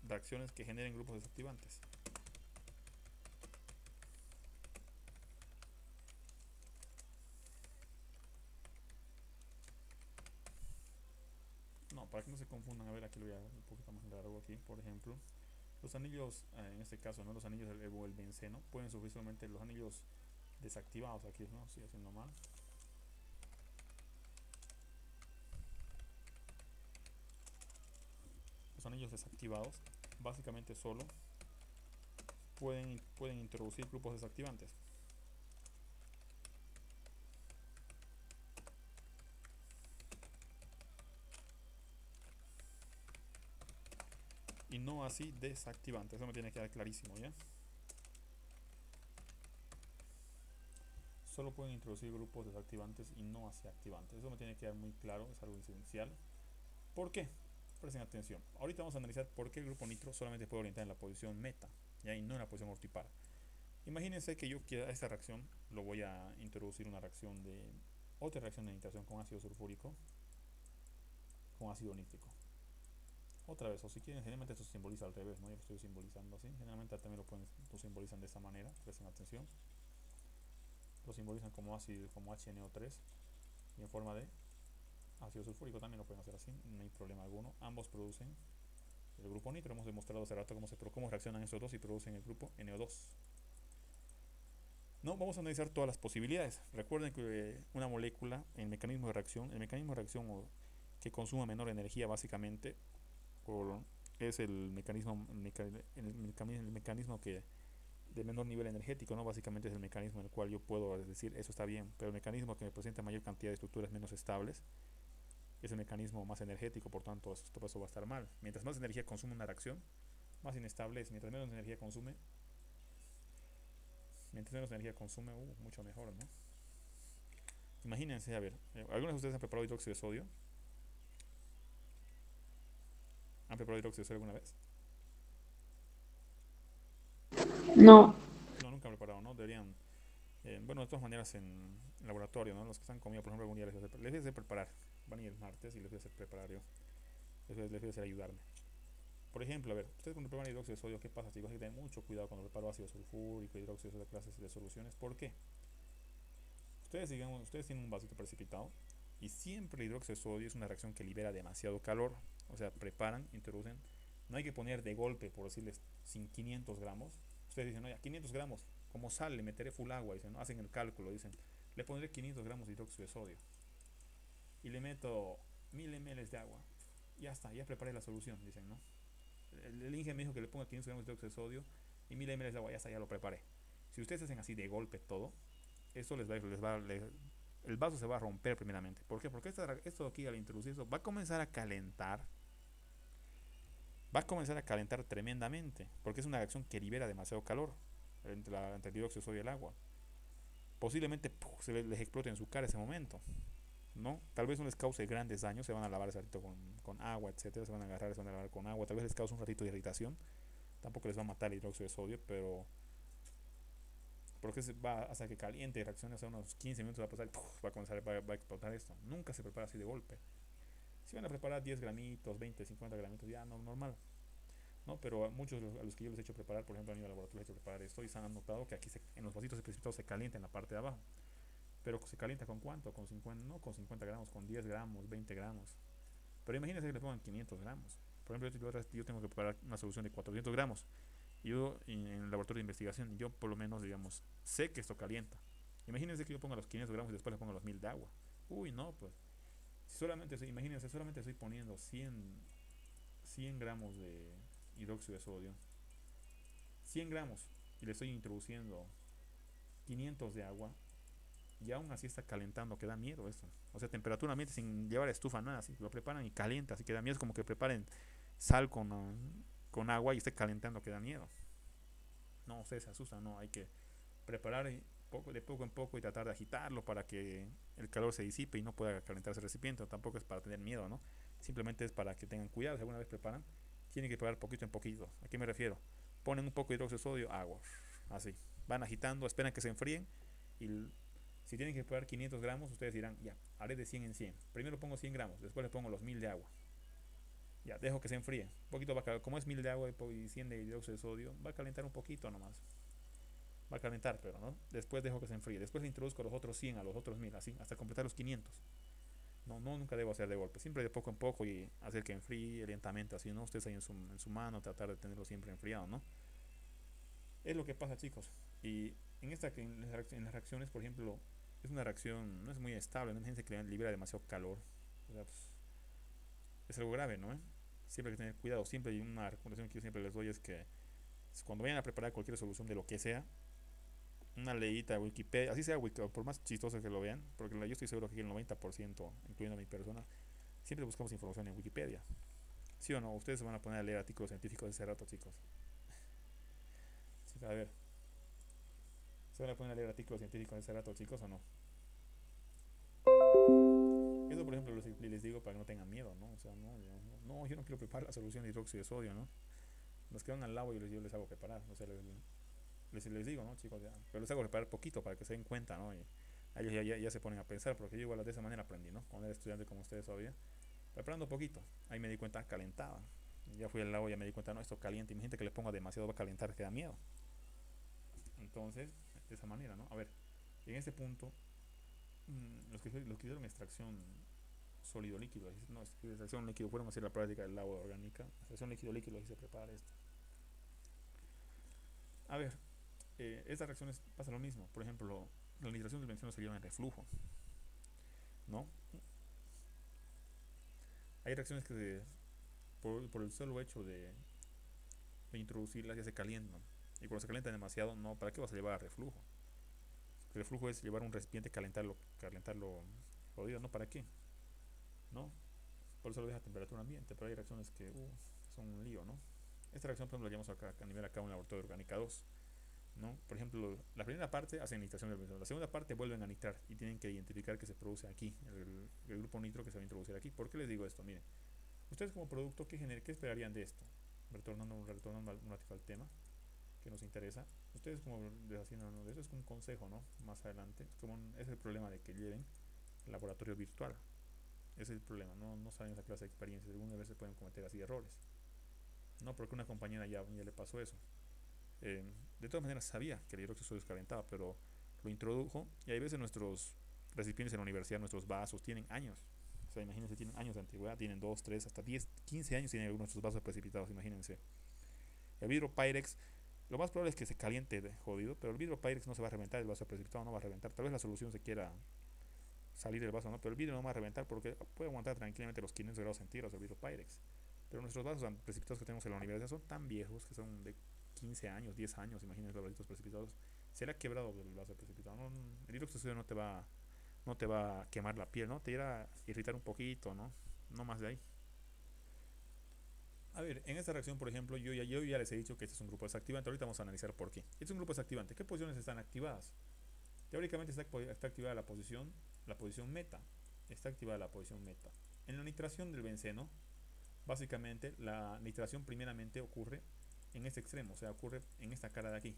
S1: reacciones que generen grupos desactivantes. No, para que no se confundan, a ver, aquí lo voy a un poquito más largo aquí, por ejemplo. Los anillos, en este caso, ¿no? Los anillos del el benceno pueden sufrir solamente los anillos desactivados aquí, ¿no? Estoy haciendo mal. Los anillos desactivados básicamente solo pueden introducir grupos desactivantes. Y no así desactivantes. Eso me tiene que quedar clarísimo, ¿ya? Solo pueden introducir grupos desactivantes y no así activantes. Eso me tiene que quedar muy claro, es algo esencial. ¿Por qué? Presten atención. Ahorita vamos a analizar por qué el grupo nitro solamente puede orientar en la posición meta, ¿ya? Y no en la posición ortipara. Imagínense que yo quiera esta reacción, lo voy a introducir una reacción de otra reacción de nitración con ácido sulfúrico con ácido nítrico. Otra vez, o si quieren, generalmente esto se simboliza al revés, ¿no? Yo lo estoy simbolizando así. Generalmente también lo simbolizan de esta manera, presten atención. Lo simbolizan como ácido, como HNO3 y en forma de ácido sulfúrico también lo pueden hacer así, no hay problema alguno. Ambos producen el grupo nitro. Hemos demostrado hace rato cómo reaccionan estos dos y producen el grupo NO2. No, vamos a analizar todas las posibilidades. Recuerden que una molécula, el mecanismo de reacción que consuma menor energía básicamente, es el mecanismo que de menor nivel energético, ¿no? Básicamente es el mecanismo en el cual yo puedo decir eso está bien, pero el mecanismo que me presenta mayor cantidad de estructuras menos estables es el mecanismo más energético, por tanto todo eso va a estar mal. Mientras más energía consume una reacción, más inestable es. Mientras menos energía consume, mucho mejor, ¿no? Imagínense, a ver, ¿algunos de ustedes han preparado hidróxido de sodio? ¿Han preparado hidróxido de sodio alguna vez?
S2: No,
S1: No, nunca han preparado, ¿no? Deberían, bueno, de todas maneras en laboratorio, ¿no? Los que están conmigo, por ejemplo, algún día les voy a hacer preparar. Van a ir el martes y les voy a hacer preparar yo. Les voy a hacer ayudarme. Por ejemplo, a ver, ustedes cuando preparan hidróxido de sodio, ¿qué pasa, chicos? Hay que tener mucho cuidado cuando preparo ácido sulfúrico, hidróxido de sodio, clases de soluciones. ¿Por qué? Ustedes tienen un vasito precipitado y siempre el hidróxido de sodio es una reacción que libera demasiado calor. O sea, preparan, introducen. No hay que poner de golpe, por decirles, sin 500 gramos. Ustedes dicen, no, ya 500 gramos, como sal, le meteré full agua. Dicen, ¿no? Hacen el cálculo, dicen, le pondré 500 gramos de hidróxido de sodio y le meto 1000 ml de agua. Ya está, ya preparé la solución, dicen, ¿no? El ingeniero me dijo que le ponga 500 gramos de hidróxido de sodio y 1000 ml de agua, ya está, ya lo preparé. Si ustedes hacen así de golpe todo, eso el vaso se va a romper primeramente. ¿Por qué? Porque esto aquí al introducir eso va a comenzar a calentar. Va a comenzar a calentar tremendamente. Porque es una reacción que libera demasiado calor entre el dióxido de sodio y el agua. Posiblemente les explote en su cara ese momento. ¿No? Tal vez no les cause grandes daños. Se van a lavar ese ratito con agua, etcétera. Se van a agarrar, se van a lavar con agua. Tal vez les cause un ratito de irritación. Tampoco les va a matar el hidróxido de sodio, pero porque va hasta que caliente y reaccione, hasta unos 15 minutos va a pasar y va a explotar esto. Nunca se prepara así de golpe. Si van a preparar 10 gramitos, 20, 50 gramitos, ya no, normal, ¿no? Pero a muchos a los que yo les he hecho preparar, por ejemplo, han ido al laboratorio, les he hecho preparar esto y se han notado que aquí en los vasitos de precipitados se calienta en la parte de abajo. Pero se calienta con cuánto? Con 50, no con 50 gramos, con 10 gramos, 20 gramos. Pero imagínense que le pongan 500 gramos. Por ejemplo, yo tengo que preparar una solución de 400 gramos. Yo en el laboratorio de investigación, yo por lo menos, digamos, sé que esto calienta. Imagínense que yo ponga los 500 gramos y después le pongo los 1000 de agua. Uy, no, pues. Imagínense, solamente estoy poniendo 100 gramos de hidróxido de sodio. 100 gramos. Y le estoy introduciendo 500 de agua. Y aún así está calentando, que da miedo esto. O sea, temperatura ambiente sin llevar estufa, nada. Así lo preparan y calienta, así que da miedo. Es como que preparen sal con agua y esté calentando, que da miedo. No, ustedes se asustan, no. Hay que preparar de poco en poco y tratar de agitarlo para que el calor se disipe y no pueda calentarse el recipiente. Tampoco es para tener miedo, ¿no? Simplemente es para que tengan cuidado. Si alguna vez preparan, tienen que preparar poquito en poquito. ¿A qué me refiero? Ponen un poco de hidróxido de sodio, agua, así. Van agitando, esperan que se enfríen y si tienen que preparar 500 gramos, ustedes dirán, ya, haré de 100 en 100. Primero pongo 100 gramos, después le pongo los 1000 de agua. Ya, dejo que se enfríe. Un poquito como es 1000 de agua y 100 de hidróxido de sodio, va a calentar un poquito nomás. Va a calentar, pero no. Después dejo que se enfríe. Después le introduzco los otros 100 a los otros 1000, así, hasta completar los 500. No, no, nunca debo hacer de golpe. Siempre de poco en poco y hacer que enfríe lentamente, así, ¿no? Ustedes ahí en su mano, tratar de tenerlo siempre enfriado, ¿no? Es lo que pasa, chicos. Y En las reacciones, por ejemplo, es una reacción, no es muy estable, ¿no? Imagínense que libera demasiado calor. O sea, pues, es algo grave, ¿no? Siempre hay que tener cuidado. Siempre hay una recomendación que yo siempre les doy es que cuando vayan a preparar cualquier solución de lo que sea, una leída de Wikipedia, así sea Wikipedia, por más chistoso que lo vean, porque yo estoy seguro que el 90%, incluyendo a mi persona, siempre buscamos información en Wikipedia. ¿Sí o no? Ustedes se van a poner a leer artículos científicos de ese rato, chicos. Sí, a ver, ¿se van a poner a leer artículos científicos de ese rato, chicos, o no? Eso, por ejemplo, les digo para que no tengan miedo, ¿no? O sea, yo no quiero preparar la solución de hidróxido de sodio, ¿no? Los que van al lado yo les hago preparar, o sea, les digo, ¿no, chicos? Ya, pero les hago preparar poquito para que se den cuenta, ¿no? Y ellos ya se ponen a pensar, porque yo igual de esa manera aprendí, ¿no? Cuando era estudiante como ustedes todavía, preparando poquito, ahí me di cuenta, calentaba. Ya fui al lado y ya me di cuenta, no, esto caliente, imagínate que le ponga demasiado, va a calentar, que da miedo. Entonces, de esa manera, ¿no? A ver, en este punto, los que hicieron extracción sólido líquido, no, extracción líquido, fueron a hacer la práctica del agua orgánica, extracción líquido líquido, y se prepara esto. A ver, estas reacciones pasa lo mismo. Por ejemplo, la nitración del benceno se lleva en reflujo, ¿no? Hay reacciones por el solo hecho de introducirlas ya se calientan. Y cuando se calientan demasiado, no, ¿para qué vas a llevar a reflujo? El reflujo es llevar un recipiente, calentarlo jodido, ¿no? ¿Para qué? ¿No? Por eso lo deja a temperatura ambiente, pero hay reacciones que son un lío, ¿no? Esta reacción, por ejemplo, la llevamos acá, a nivel acá en un laboratorio de orgánica 2, ¿no? Por ejemplo, la primera parte hacen nitración del benceno, la segunda parte vuelven a nitrar y tienen que identificar que se produce aquí, el grupo nitro que se va a introducir aquí. ¿Por qué les digo esto? Miren, ustedes como producto, ¿qué esperarían de esto? Retornando un ratito al tema que nos interesa, ustedes como les haciendo de eso es como un consejo, ¿no? Más adelante, es el problema de que lleven laboratorio virtual. Ese es el problema, no saben esa clase de experiencias, algunas veces pueden cometer así errores. No, porque una compañera ya le pasó eso. Eh, de todas maneras sabía que el hidróxido se calentaba, pero lo introdujo y hay veces nuestros recipientes en la universidad, nuestros vasos, tienen años. O sea, imagínense, tienen años de antigüedad, tienen 2 3 hasta 10 15 años tienen algunos de nuestros vasos precipitados, imagínense. El vidrio Pyrex, lo más probable es que se caliente de jodido, pero el vidrio Pyrex no se va a reventar, el vaso precipitado no va a reventar. Tal vez la solución se quiera salir del vaso, ¿no? Pero el vidrio no va a reventar porque puede aguantar tranquilamente los 500 grados centígrados el vidrio Pyrex. Pero nuestros vasos precipitados que tenemos en la universidad son tan viejos que son de 15 años, 10 años, imagínense los vasitos precipitados. Se le ha quebrado el vaso precipitado. No, el hidróxido no te va a quemar la piel, ¿no? Te irá a irritar un poquito, ¿no? No más de ahí. A ver, en esta reacción, por ejemplo, yo ya les he dicho que este es un grupo desactivante. Ahorita vamos a analizar por qué. Este es un grupo desactivante. ¿Qué posiciones están activadas? Teóricamente está activada la posición meta. Está activada la posición meta. En la nitración del benceno, básicamente la nitración primeramente ocurre en este extremo, o sea, ocurre en esta cara de aquí.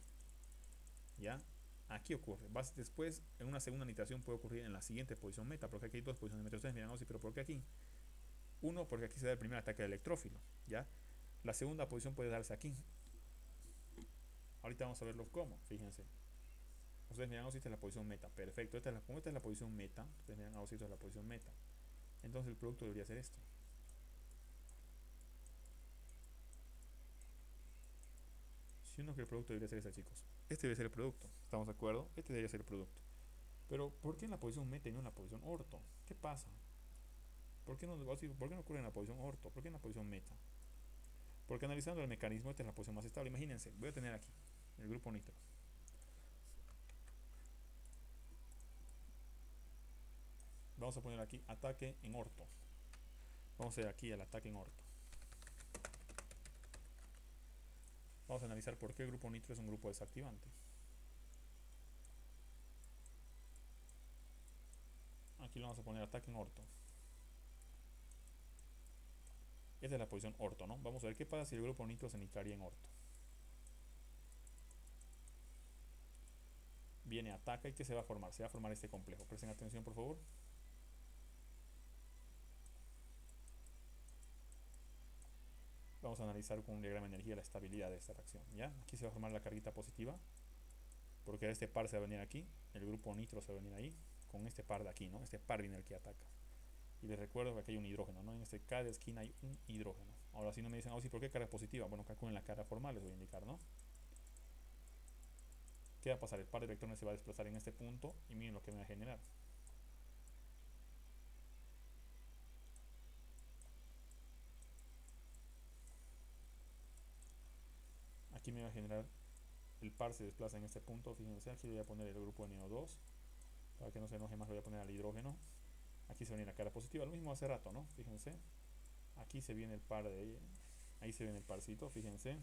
S1: ¿Ya? Aquí ocurre. Después, en una segunda nitración puede ocurrir en la siguiente posición meta, porque aquí hay dos posiciones meta. Ustedes miran, oh, sí, pero ¿por qué aquí? Uno, porque aquí se da el primer ataque del electrófilo. ¿Ya? La segunda posición puede darse aquí. Ahorita vamos a verlo cómo, fíjense. Ustedes miran, oh, sí, esta es la posición meta. Perfecto. Como esta es la posición meta, ustedes miran, oh, sí, esta es la posición meta. Entonces el producto debería ser esto. Si uno que el producto debería ser este, chicos. Este debe ser el producto. ¿Estamos de acuerdo? Este debería ser el producto. Pero, ¿por qué en la posición meta y no en la posición orto? ¿Qué pasa? ¿Por qué no ocurre en la posición orto? ¿Por qué en la posición meta? Porque analizando el mecanismo, esta es la posición más estable. Imagínense, voy a tener aquí el grupo nitro. Vamos a poner aquí ataque en orto. Vamos a ir aquí al ataque en orto. Vamos a analizar por qué el grupo nitro es un grupo desactivante. Aquí lo vamos a poner ataque en orto. Esta es la posición orto, ¿no? Vamos a ver qué pasa si el grupo nitro se nitraría en orto. Viene, ataca y ¿qué se va a formar? Se va a formar este complejo. Presten atención, por favor. Vamos a analizar con un diagrama de energía la estabilidad de esta reacción. ¿Ya? Aquí se va a formar la carguita positiva, porque este par se va a venir aquí, el grupo nitro se va a venir ahí, con este par de aquí, ¿no? Este par viene el que ataca. Y les recuerdo que aquí hay un hidrógeno, ¿no? En cada esquina hay un hidrógeno. Ahora si no me dicen, oh, sí, ¿por qué carga positiva? Bueno, calculen la carga formal, les voy a indicar, ¿no? ¿Qué va a pasar? El par de electrones se va a desplazar en este punto y miren lo que me va a generar. Aquí me va a generar, el par se desplaza en este punto, fíjense, aquí le voy a poner el grupo NO2, para que no se enoje más, le voy a poner al hidrógeno. Aquí se viene la cara positiva, lo mismo hace rato, ¿no? Fíjense, aquí se viene el par de, ahí se viene el parcito, fíjense.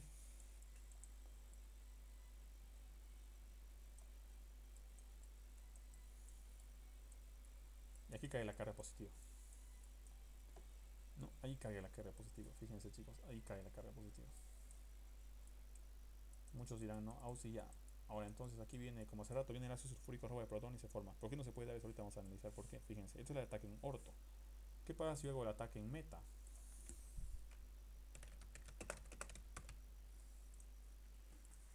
S1: Y aquí cae la carga positiva. No, ahí cae la carga positiva, fíjense chicos, ahí cae la carga positiva. Muchos dirán, no, sí ya. Ahora entonces aquí viene, como hace rato, viene el ácido sulfúrico rojo de protón y se forma. ¿Por qué no se puede dar eso? Ahorita vamos a analizar por qué. Fíjense, esto es el ataque en orto. ¿Qué pasa si yo hago el ataque en meta?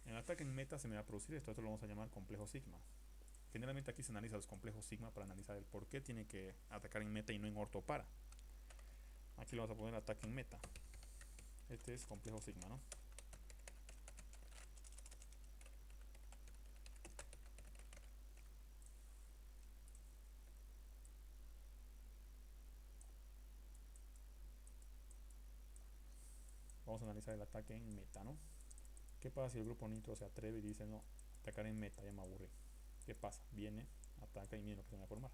S1: En el ataque en meta se me va a producir esto, esto lo vamos a llamar complejo sigma. Generalmente aquí se analiza los complejos sigma para analizar el por qué tiene que atacar en meta y no en orto para. Aquí le vamos a poner ataque en meta. Este es complejo sigma, ¿no? Vamos a analizar el ataque en meta, ¿no? ¿Qué pasa si el grupo nitro se atreve y dice, no, atacar en meta, ya me aburrí? ¿Qué pasa? Viene, ataca y miren lo que se va a formar.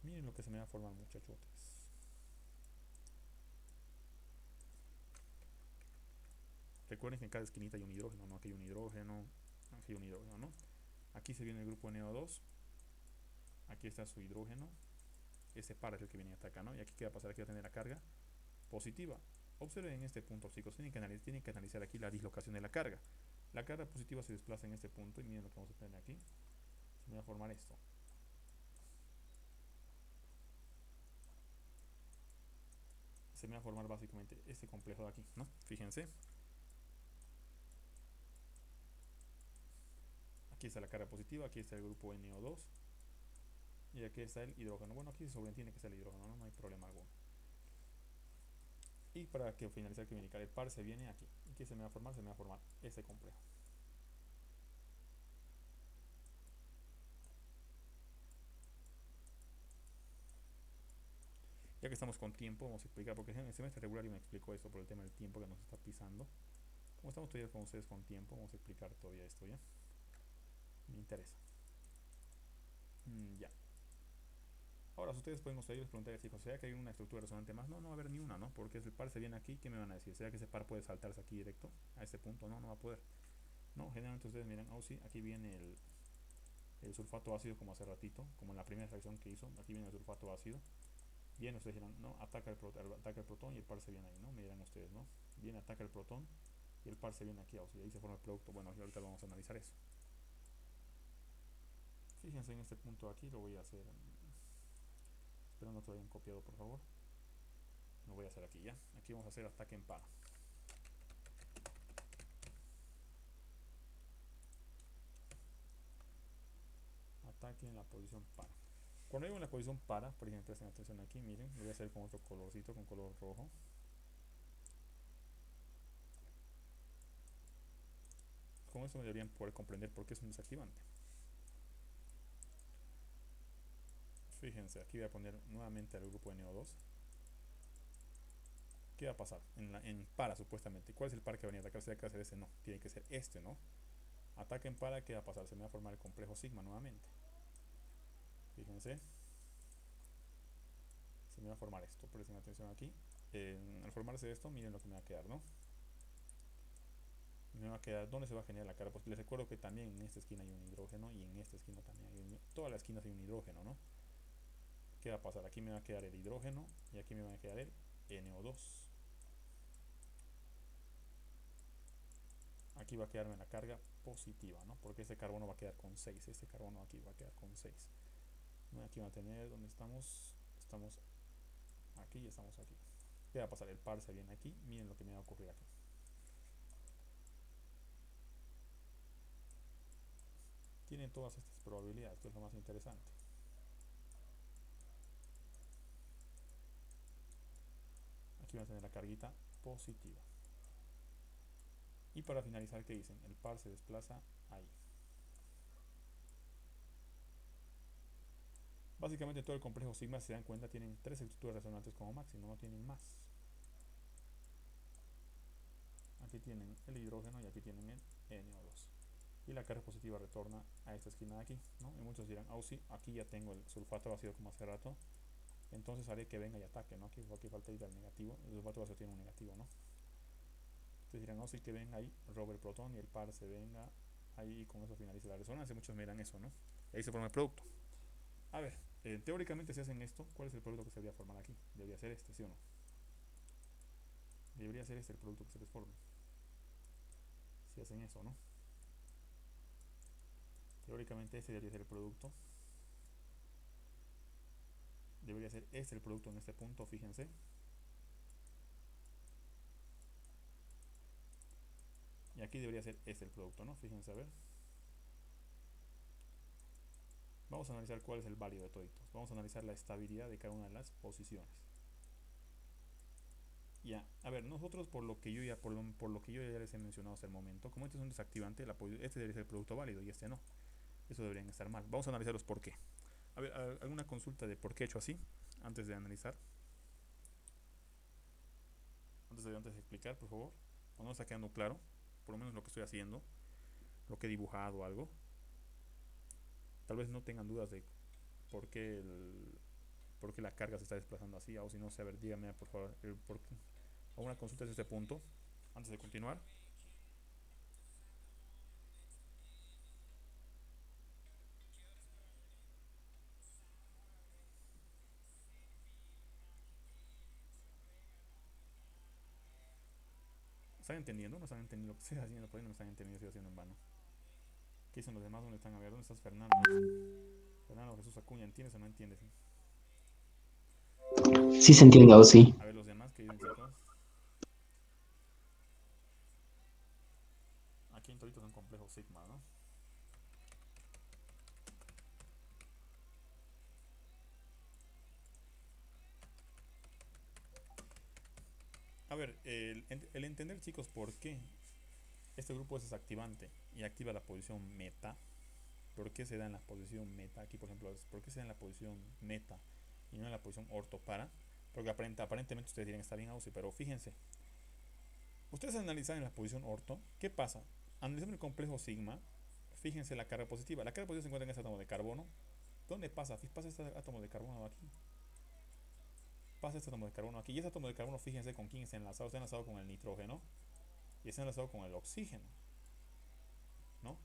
S1: Miren lo que se me va a formar, muchachotes. Recuerden que en cada esquinita hay un hidrógeno, ¿no? Aquí hay un hidrógeno, aquí hay un hidrógeno, ¿no? Aquí se viene el grupo NO2, aquí está su hidrógeno, ese par es el que viene hasta acá, ¿no? Y aquí qué va a pasar, aquí va a tener la carga positiva. Observen en este punto, chicos, tienen que analizar aquí la dislocación de la carga. La carga positiva se desplaza en este punto y miren lo que vamos a tener aquí. Se me va a formar esto. Se me va a formar básicamente este complejo de aquí, ¿no? Fíjense. Aquí está la carga positiva, aquí está el grupo NO2 y aquí está el hidrógeno. Bueno, aquí se sobreentiende que está el hidrógeno, ¿no? No hay problema alguno. Y para que finalizar que viene el par se viene aquí. ¿Y qué se me va a formar? Se me va a formar este complejo. Ya que estamos con tiempo, vamos a explicar, porque en el semestre regular yo me explicó esto por el tema del tiempo que nos está pisando. Como estamos todavía con ustedes con tiempo, vamos a explicar todavía esto, ¿ya? Me interesa. Ya. Ahora, si ustedes pueden ustedes preguntar, chicos, ¿será que hay una estructura resonante más? No, no va a haber ni una, ¿no? Porque si el par se viene aquí, ¿qué me van a decir? ¿Será que ese par puede saltarse aquí directo a este punto? No, no va a poder. No, generalmente ustedes miran, oh sí, aquí viene el sulfato ácido como hace ratito, como en la primera reacción que hizo, aquí viene el sulfato ácido. Bien, ustedes dirán, no, ataca el protón y el par se viene ahí, ¿no? Me dirán ustedes, ¿no? Viene, ataca el protón y el par se viene aquí, o sea, ahí se forma el producto. Bueno, ahorita vamos a analizar eso. Fíjense en este punto aquí, lo voy a hacer, esperando que lo hayan copiado por favor. Lo voy a hacer aquí ya, aquí vamos a hacer ataque en par. Ataque en la posición par. Cuando digo en la posición para, por ejemplo, presten atención aquí, miren, lo voy a hacer con otro colorcito, con color rojo. Con esto deberían poder comprender por qué es un desactivante. Fíjense, aquí voy a poner nuevamente al grupo NO2. ¿Qué va a pasar? En para, supuestamente. ¿Cuál es el par que venía a atacar? ¿Tiene que ser ese? No, tiene que ser este, ¿no? Ataque en para, ¿qué va a pasar? Se me va a formar el complejo sigma nuevamente. Fíjense. Se me va a formar esto. Presten atención aquí. Al formarse esto, miren lo que me va a quedar, ¿no? Me va a quedar, ¿dónde se va a generar la cara? Pues les recuerdo que también en esta esquina hay un hidrógeno y en esta esquina también hay un, todas las esquinas hay un hidrógeno, ¿no? ¿Qué va a pasar? Aquí me va a quedar el hidrógeno y aquí me va a quedar el NO2. Aquí va a quedarme la carga positiva, ¿no? Porque este carbono va a quedar con 6, este carbono aquí va a quedar con 6. ¿No? Aquí va a tener, ¿dónde estamos? Estamos aquí y estamos aquí. ¿Qué va a pasar? El par se viene aquí, miren lo que me va a ocurrir aquí. Tienen todas estas probabilidades, que es lo más interesante. Aquí van a tener la carguita positiva. Y para finalizar, ¿qué dicen? El par se desplaza ahí. Básicamente todo el complejo sigma, si se dan cuenta, tienen 3 estructuras resonantes como máximo, no tienen más. Aquí tienen el hidrógeno y aquí tienen el NO2. Y la carga positiva retorna a esta esquina de aquí, ¿no? Y muchos dirán, oh sí, aquí ya tengo el sulfato ácido como hace rato, entonces haré que venga y ataque, ¿no? Aquí falta ir al negativo, el sulfato ácido tiene un negativo, ¿no? Entonces dirán, oh sí, que venga ahí, robe el protón y el par se venga ahí y con eso finaliza la resonancia. Muchos me dirán eso, ¿no? Y ahí se forma el producto. A ver, teóricamente si hacen esto, ¿cuál es el producto que se debería formar aquí? Debería ser este, ¿sí o no? Debería ser este el producto que se les forme. Si hacen eso, ¿no? Teóricamente este debería ser el producto. Debería ser este el producto en este punto, fíjense. Y aquí debería ser este el producto, ¿no? Fíjense, a ver. Vamos a analizar cuál es el válido de toditos. Vamos a analizar la estabilidad de cada una de las posiciones. Ya, a ver, nosotros por lo que yo ya les he mencionado hasta el momento, como este es un desactivante, este debería ser el producto válido y este no. Eso deberían estar mal. Vamos a analizar los por qué. A ver, ¿alguna consulta de por qué he hecho así? Antes de analizar. Antes de explicar, por favor. O no está quedando claro. Por lo menos lo que estoy haciendo. Lo que he dibujado o algo. Tal vez no tengan dudas de por qué, por qué la carga se está desplazando así. O si no, a ver, díganme por favor por qué. ¿Alguna consulta desde este punto? Antes de continuar. ¿Están entendiendo? ¿No están entendiendo lo que estoy haciendo? Por ahí no me están entendiendo, estoy haciendo en vano. ¿Qué dicen los demás? ¿Dónde están? A ver, ¿dónde estás, Fernando? Fernando Jesús Acuña, ¿entiendes o no entiendes?
S3: Sí se entiende, o sí.
S1: A ver, los demás, ¿qué dicen, chicos? Aquí en toditos son complejos sigma, ¿no? A ver, el entender, chicos, por qué este grupo es desactivante y activa la posición meta. ¿Por qué se da en la posición meta? Aquí, por ejemplo, ¿por qué se da en la posición meta y no en la posición ortopara? Porque aparentemente ustedes dirán está bien, Ausi, pero fíjense. Ustedes analizan en la posición orto, ¿qué pasa? Analizando el complejo sigma, fíjense la carga positiva. La carga positiva se encuentra en este átomo de carbono. ¿Dónde pasa? Pasa este átomo de carbono aquí. Pasa este átomo de carbono aquí. Y ese átomo de carbono, fíjense con quién está enlazado. Está enlazado con el nitrógeno y está enlazado con el oxígeno, ¿no?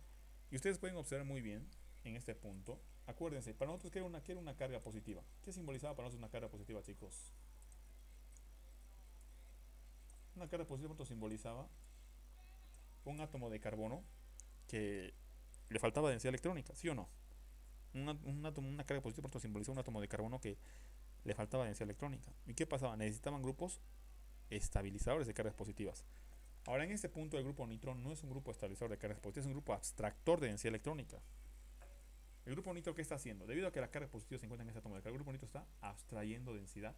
S1: Y ustedes pueden observar muy bien en este punto. Acuérdense, para nosotros, ¿qué era una carga positiva? ¿Qué simbolizaba para nosotros una carga positiva, chicos? Una carga positiva simbolizaba un átomo de carbono que le faltaba densidad electrónica, ¿sí o no? Una carga positiva simbolizaba un átomo de carbono que le faltaba densidad electrónica. ¿Y qué pasaba? Necesitaban grupos estabilizadores de cargas positivas. Ahora, en este punto, el grupo nitro no es un grupo estabilizador de cargas positivas, es un grupo abstractor de densidad electrónica. El grupo nitro, ¿qué está haciendo? Debido a que la carga positiva se encuentra en ese átomo de carbono, el grupo nitro está abstrayendo densidad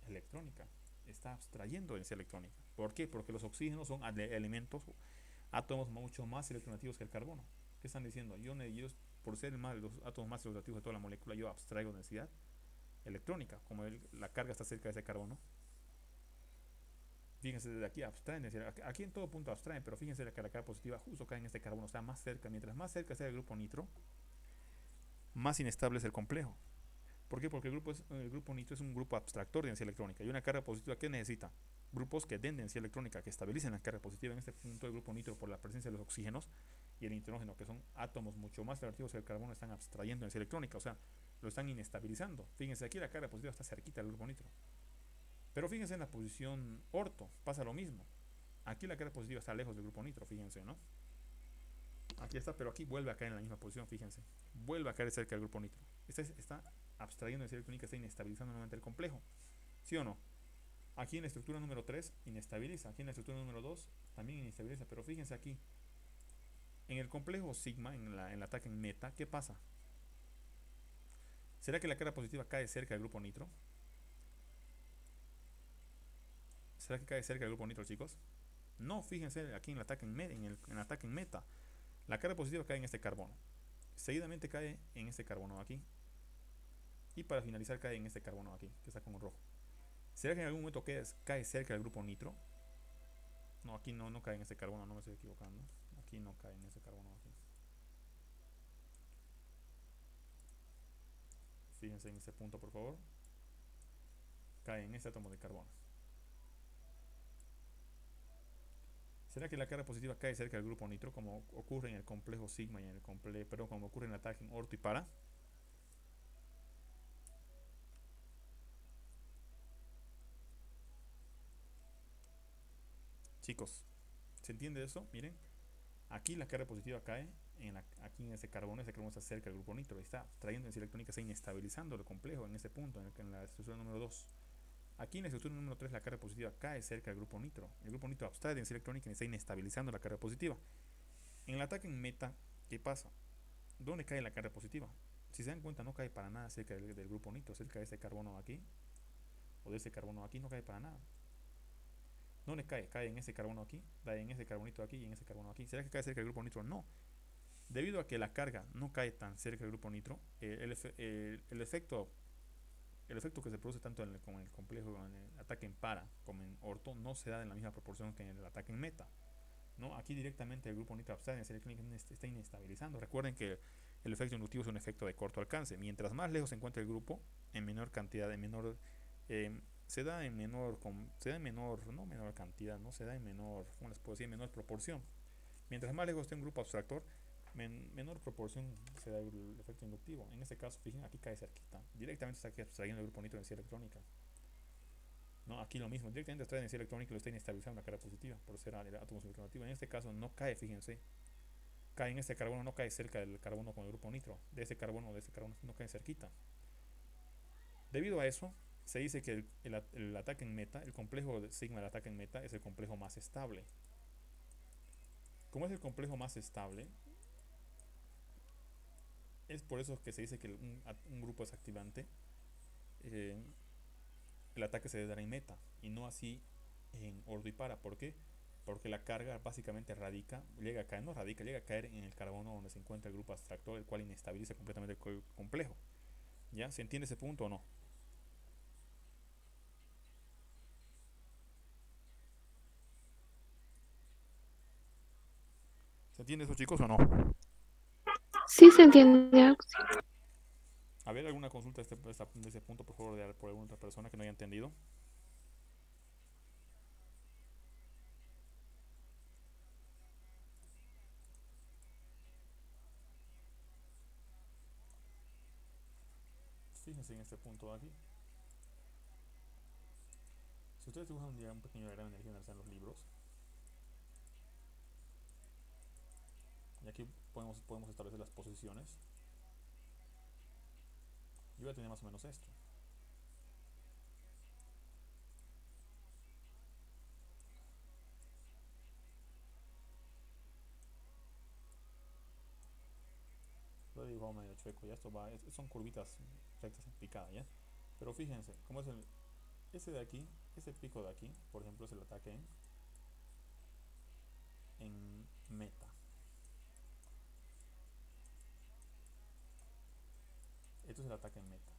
S1: electrónica. Está abstrayendo densidad electrónica. ¿Por qué? Porque los oxígenos son elementos, átomos mucho más electronegativos que el carbono. ¿Qué están diciendo? Yo por ser los átomos más electronegativos de toda la molécula, yo abstraigo densidad electrónica. Como la carga está cerca de ese carbono, fíjense, desde aquí abstraen, es decir, aquí en todo punto abstraen, pero fíjense que la carga positiva justo cae en este carbono, está más cerca. Mientras más cerca sea el grupo nitro, más inestable es el complejo. ¿Por qué? Porque el grupo nitro es un grupo abstractor de densidad electrónica. Y una carga positiva, ¿qué necesita? Grupos que den densidad electrónica, que estabilicen la carga positiva. En este punto, el grupo nitro, por la presencia de los oxígenos y el nitrógeno, que son átomos mucho más reactivos que el carbono, están abstrayendo densidad electrónica, o sea, lo están inestabilizando. Fíjense, aquí la carga positiva está cerquita del grupo nitro. Pero fíjense en la posición orto, pasa lo mismo. Aquí la carga positiva está lejos del grupo nitro, fíjense, ¿no? Aquí está, pero aquí vuelve a caer en la misma posición, fíjense. Vuelve a caer cerca del grupo nitro. Está abstrayendo densidad electrónica, está inestabilizando nuevamente el complejo. ¿Sí o no? Aquí en la estructura número 3 inestabiliza. Aquí en la estructura número 2 también inestabiliza. Pero fíjense aquí. En el complejo sigma, en el ataque en meta, ¿qué pasa? ¿Será que la carga positiva cae cerca del grupo nitro? ¿Será que cae cerca del grupo nitro, chicos? No, fíjense aquí en el ataque en el ataque en meta. La carga positiva cae en este carbono. Seguidamente cae en este carbono aquí. Y para finalizar cae en este carbono aquí, que está con rojo. ¿Será que en algún momento cae cerca del grupo nitro? No, aquí no cae en este carbono, no me estoy equivocando. Aquí no cae en ese carbono aquí. Fíjense en este punto, por favor. Cae en este átomo de carbono. ¿Será que la carga positiva cae cerca del grupo nitro, como ocurre en el complejo sigma y en el complejo, perdón, como ocurre en el ataque en orto y para? Chicos, ¿se entiende eso? Miren, aquí la carga positiva cae aquí en ese carbono está cerca del grupo nitro, está trayendo energía electrónica, está inestabilizando el complejo en ese punto, en la estructura número 2. Aquí en la estructura número 3 la carga positiva cae cerca del grupo nitro. El grupo nitro abstrae energía electrónica y está inestabilizando la carga positiva. En el ataque en meta, ¿qué pasa? ¿Dónde cae la carga positiva? Si se dan cuenta, no cae para nada cerca del grupo nitro, cerca de este carbono aquí, o de ese carbono aquí, no cae para nada. ¿Dónde cae? Cae en ese carbono aquí, cae en ese carbonito aquí y en ese carbono aquí. ¿Será que cae cerca del grupo nitro? No. Debido a que la carga no cae tan cerca del grupo nitro, el efecto que se produce tanto con el complejo, en el ataque en para como en orto, no se da en la misma proporción que en el ataque en meta. ¿No? Aquí directamente el grupo nitro abstrae está inestabilizando. Recuerden que el efecto inductivo es un efecto de corto alcance. Mientras más lejos se encuentre el grupo, en menor cantidad, se da en menor, no menor cantidad, no se da en menor, ¿cómo les puedo decir? En menor proporción. Mientras más lejos esté un grupo abstractor, menor proporción se da el efecto inductivo. En este caso, fíjense, aquí cae cerquita. Directamente está aquí abstrayendo el grupo nitro de energía electrónica. No, aquí lo mismo, directamente extrae energía electrónica y lo está inestabilizando la carga positiva por ser átomos electronegativos. En este caso no cae, fíjense, cae en este carbono, no cae cerca del carbono con el grupo nitro, de ese carbono, no cae cerquita. Debido a eso, se dice que el ataque en meta, el complejo de sigma del ataque en meta es el complejo más estable. Como es el complejo más estable, es por eso que se dice que un grupo es activante, eh, el ataque se dará en meta y no así en ordo y para. ¿Por qué? Porque la carga básicamente llega a caer, no radica, llega a caer en el carbono donde se encuentra el grupo abstractor, el cual inestabiliza completamente el complejo. ¿Ya? ¿Se entiende ese punto o no? ¿Se entiende eso, chicos, o no?
S2: Sí se entiende.
S1: A ver, alguna consulta de ese punto, por favor, por alguna otra persona que no haya entendido. Fíjense en este punto de aquí. Si ustedes dibujan un pequeño diagrama de energía universal en los libros, y aquí podemos establecer las posiciones, yo voy a tener más o menos esto. Lo he dibujado medio chueco, ya esto son curvitas rectas en picada, ¿ya? Pero fíjense, cómo es ese de aquí, ese pico de aquí, por ejemplo, es el ataque en meta. Esto es el ataque en meta.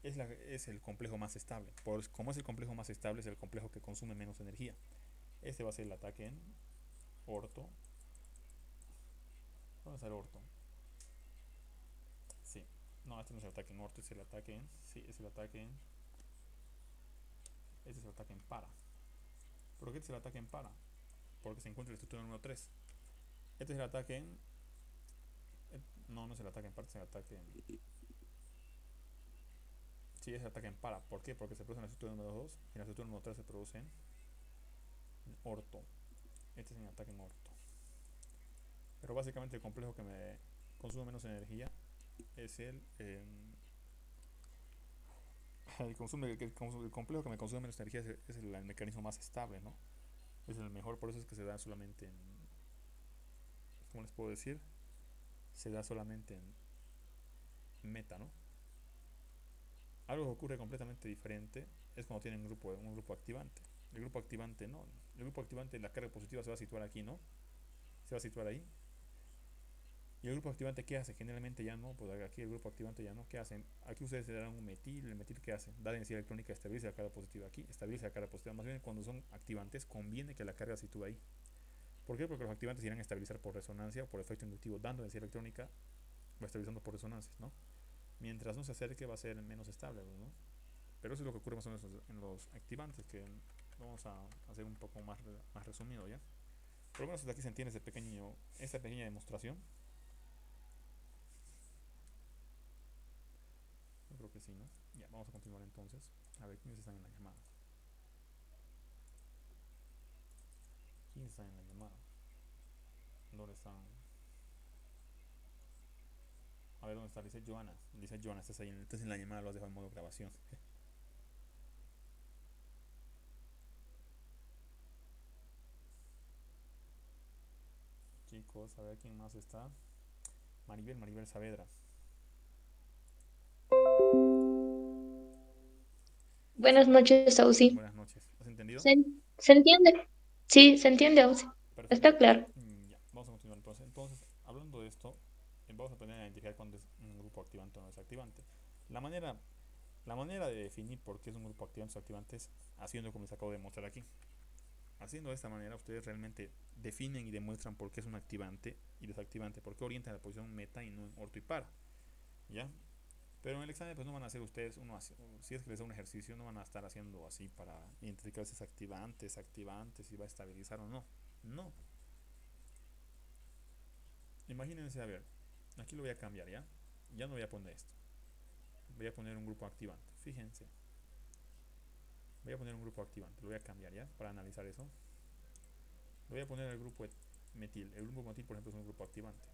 S1: Es el complejo más estable. Como es el complejo más estable, es el complejo que consume menos energía. Este va a ser el ataque en orto. ¿Dónde está el orto? Sí. No, este no es el ataque en orto, es el ataque en. Sí, es el ataque en. Este es el ataque en para. ¿Por qué este es el ataque en para? Porque se encuentra en la estructura número 3. Este es el ataque en. No es el ataque en para, es el ataque en. Sí, es el ataque en para. ¿Por qué? Porque se produce en la estructura número 2 y en la estructura número 3 se produce en orto. Este es el ataque en orto. Pero básicamente el complejo que me consume menos energía es el complejo que me consume menos energía es el mecanismo más estable, ¿no? Es el mejor, por eso es que se da solamente en. ¿Cómo les puedo decir? Se da solamente en meta, ¿no? Algo que ocurre completamente diferente es cuando tienen un grupo activante. El grupo activante no. El grupo activante, la carga positiva se va a situar aquí, ¿no? Se va a situar ahí. ¿Y el grupo activante qué hace? Generalmente ya no, pues aquí el grupo activante ya no. ¿Qué hacen? Aquí ustedes se dan un metil. ¿El metil qué hace? Da densidad electrónica, estabiliza la carga positiva aquí, estabiliza la carga positiva. Más bien cuando son activantes conviene que la carga se sitúe ahí. ¿Por qué? Porque los activantes irán a estabilizar por resonancia o por efecto inductivo, dando densidad electrónica, va estabilizando por resonancias, ¿no? Mientras no se acerque va a ser menos estable, ¿no? Pero eso es lo que ocurre más o menos en los activantes, que vamos a hacer un poco más resumido ya. Por lo menos hasta aquí se entiende esta pequeña demostración. Yo creo que sí, ¿no? Ya, vamos a continuar entonces. A ver, ¿quiénes están en la llamada? ¿Quiénes están en la llamada? ¿Dónde están? A ver, ¿dónde está? Dice Joana. Dice Joana, estás en la llamada, lo has dejado en modo grabación. Chicos, a ver quién más está. Maribel Saavedra.
S2: Buenas noches, Ausi.
S1: Buenas noches. ¿Has entendido?
S2: ¿Se, se entiende? Sí, se entiende, Ausi.
S1: Perfecto.
S2: Está claro.
S1: Ya, vamos a continuar entonces. Entonces, hablando de esto, vamos a aprender a identificar cuándo es un grupo activante o no es activante. La manera, la manera de definir por qué es un grupo activante o activante es haciendo como les acabo de mostrar aquí. Haciendo de esta manera, ustedes realmente definen y demuestran por qué es un activante y desactivante, por qué orientan la posición meta y no en orto y para. ¿Ya? Pero en el examen pues no van a hacer ustedes, si es que les da un ejercicio, no van a estar haciendo así para identificar si es activante, si va a estabilizar o no. No. Imagínense, a ver, aquí lo voy a cambiar, ¿ya? Ya no voy a poner esto. Voy a poner un grupo activante. Fíjense. Voy a poner un grupo activante. Lo voy a cambiar, ¿ya? Para analizar eso. Lo voy a poner el grupo metil. El grupo metil, por ejemplo, es un grupo activante.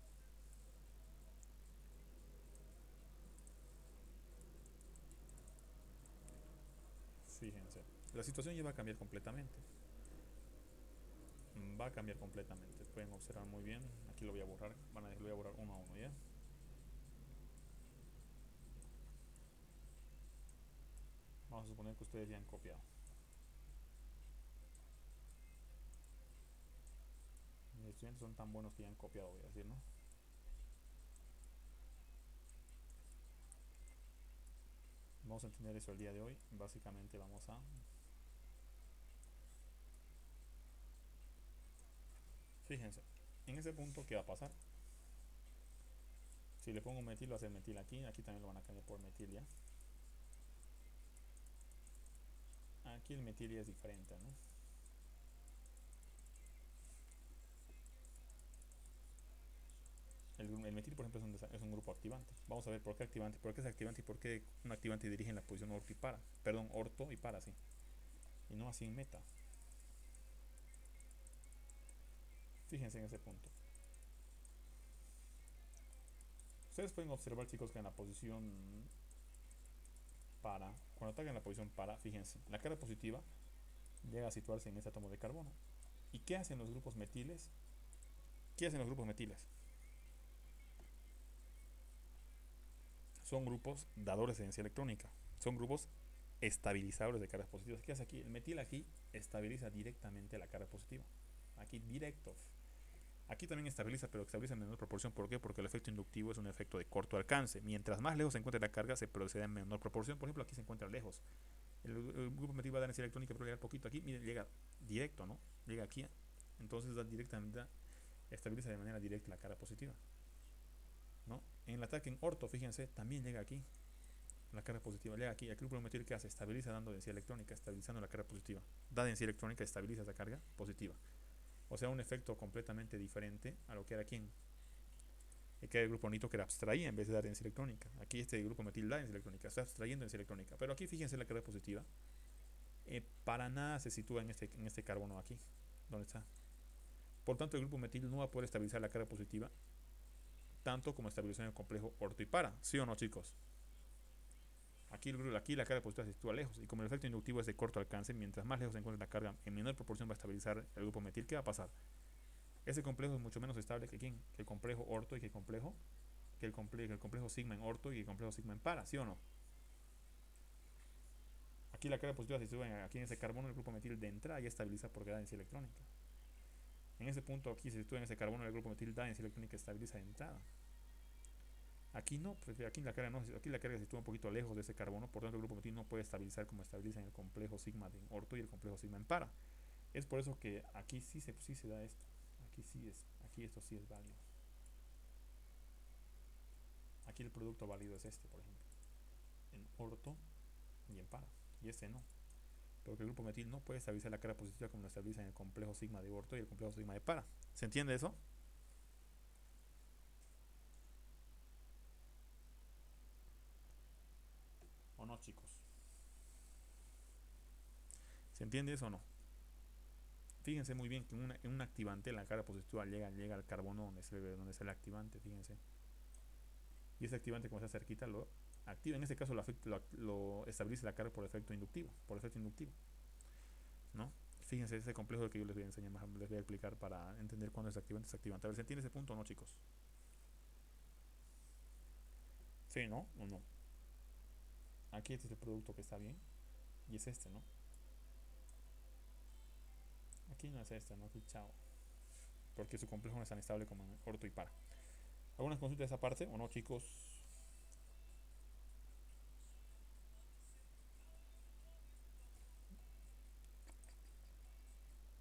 S1: Fíjense. La situación ya va a cambiar completamente. Va a cambiar completamente. Pueden observar muy bien. Aquí lo voy a borrar. Lo voy a borrar uno a uno, ¿ya? Vamos a suponer que ustedes ya han copiado. Mis estudiantes son tan buenos que ya han copiado, voy a decir, ¿no? Vamos a entender eso el día de hoy. Básicamente vamos a... Fíjense. En ese punto, ¿qué va a pasar? Si le pongo metil, va a ser metil aquí. Aquí también lo van a cambiar por metil, ¿ya? Aquí el metil ya es diferente, ¿no? El metil, por ejemplo, es un grupo activante. Vamos a ver por qué activante, por qué es activante y por qué un activante dirige en la posición orto y para. Perdón, orto y para, sí. Y no así en meta. Fíjense en ese punto. Ustedes pueden observar, chicos, que en la posición para, cuando atacan en la posición para, fíjense, la carga positiva llega a situarse en ese átomo de carbono. ¿Y qué hacen los grupos metiles? ¿Qué hacen los grupos metiles? Son grupos dadores de energía electrónica. Son grupos estabilizadores de cargas positivas. ¿Qué hace aquí? El metil aquí estabiliza directamente la carga positiva. Aquí directo. Aquí también estabiliza, pero estabiliza en menor proporción. ¿Por qué? Porque el efecto inductivo es un efecto de corto alcance. Mientras más lejos se encuentre la carga, se procede en menor proporción. Por ejemplo, aquí se encuentra lejos. El grupo metil va a dar energía electrónica, pero llega poquito aquí. Miren, llega directo, ¿no? Llega aquí. Entonces da directamente, estabiliza de manera directa la carga positiva, ¿no? En el ataque en orto, fíjense, también llega aquí. La carga positiva llega aquí. El grupo metil que hace, estabiliza dando densidad electrónica, estabilizando la carga positiva. Da densidad electrónica, estabiliza esa carga positiva. O sea, un efecto completamente diferente a lo que era aquí. Que era el grupo nitro que era abstraía en vez de dar densidad electrónica. Aquí este grupo metil da densidad electrónica, está abstrayendo densidad electrónica. Pero aquí fíjense la carga positiva. Para nada se sitúa en este carbono aquí. ¿Dónde está? Por tanto, el grupo metil no va a poder estabilizar la carga positiva tanto como estabilizar en el complejo orto y para. ¿Sí o no, chicos? Aquí la carga positiva se sitúa lejos y como el efecto inductivo es de corto alcance, mientras más lejos se encuentre la carga, en menor proporción va a estabilizar el grupo metil. ¿Qué va a pasar? Ese complejo es mucho menos estable que ¿quién? Que el complejo orto y que el complejo sigma en orto y el complejo sigma en para, ¿sí o no? Aquí la carga positiva se sitúa aquí en ese carbono, el grupo metil de entrada ya estabiliza por densidad electrónica. En ese punto aquí se sitúa en ese carbono, el grupo metil da densidad electrónica estabiliza de entrada. Aquí no, pues aquí la carga no, aquí la carga se sitúa un poquito lejos de ese carbono, por tanto el grupo metil no puede estabilizar como estabiliza en el complejo sigma de orto y el complejo sigma en para. Es por eso que aquí sí se da esto. Aquí esto sí es válido. Aquí el producto válido es este, por ejemplo, en orto y en para, y este no, porque el grupo metil no puede estabilizar la carga positiva como lo estabiliza en el complejo sigma de orto y el complejo sigma de para. ¿Se entiende eso? ¿O no, chicos? ¿Se entiende eso o no? Fíjense muy bien que en un activante la carga positiva llega al carbono donde está el activante, fíjense. Y ese activante, como está cerquita, lo activa. En este caso lo estabiliza la carga por efecto inductivo, ¿no? Fíjense ese complejo que yo les voy a enseñar más, les voy a explicar para entender cuándo es activante, desactivante. A ver, ¿se entiende ese punto o no, chicos? Sí, ¿no? ¿O no? Aquí este es el producto que está bien y es este, ¿no? Aquí no es este, ¿no? Aquí chao. Porque su complejo no es tan estable como en orto y para. ¿Algunas consultas de esa parte o no, chicos?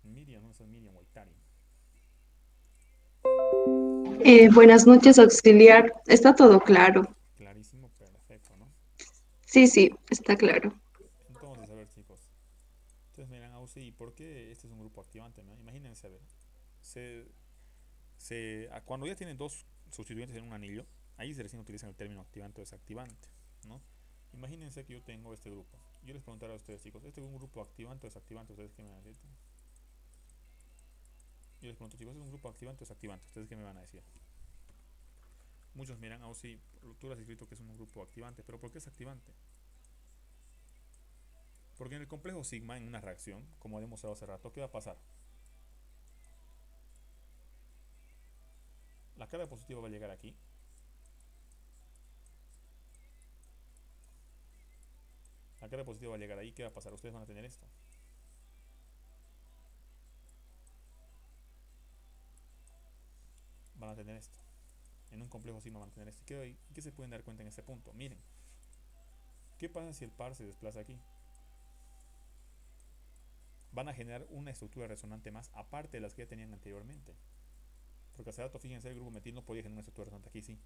S1: Miriam, ¿no? Esa es Miriam Waitari.
S3: Buenas noches, auxiliar. Está todo claro.
S1: Clarísimo, perfecto, ¿no?
S3: Sí, sí, está claro.
S1: Entonces, a ver, chicos. Ustedes me dirán, ¿y por qué este es un grupo activante? ¿No? Imagínense, a ver. Se, cuando ya tienen dos sustituyentes en un anillo, ahí se recién utilizan el término activante o desactivante, ¿no? Imagínense que yo tengo este grupo. Yo les preguntaré a ustedes, chicos, ¿este es un grupo activante o desactivante? ¿Ustedes qué me van a decir? Yo les pregunto, chicos, ¿es un grupo activante o desactivante? ¿Ustedes qué me van a decir? Muchos miran, sí, tú lo has escrito que es un grupo activante, pero ¿por qué es activante? Porque en el complejo sigma, en una reacción, como he demostrado hace rato, ¿qué va a pasar? La carga positiva va a llegar aquí. La carga positiva va a llegar ahí. ¿Qué va a pasar? Ustedes van a tener esto. Van a tener esto. En un complejo sigma van a tener esto. ¿Qué se pueden dar cuenta en este punto? Miren. ¿Qué pasa si el par se desplaza aquí? Van a generar una estructura resonante más aparte de las que ya tenían anteriormente. Porque hace rato, fíjense, el grupo metil no podía generar una estructura resonante. Aquí sí.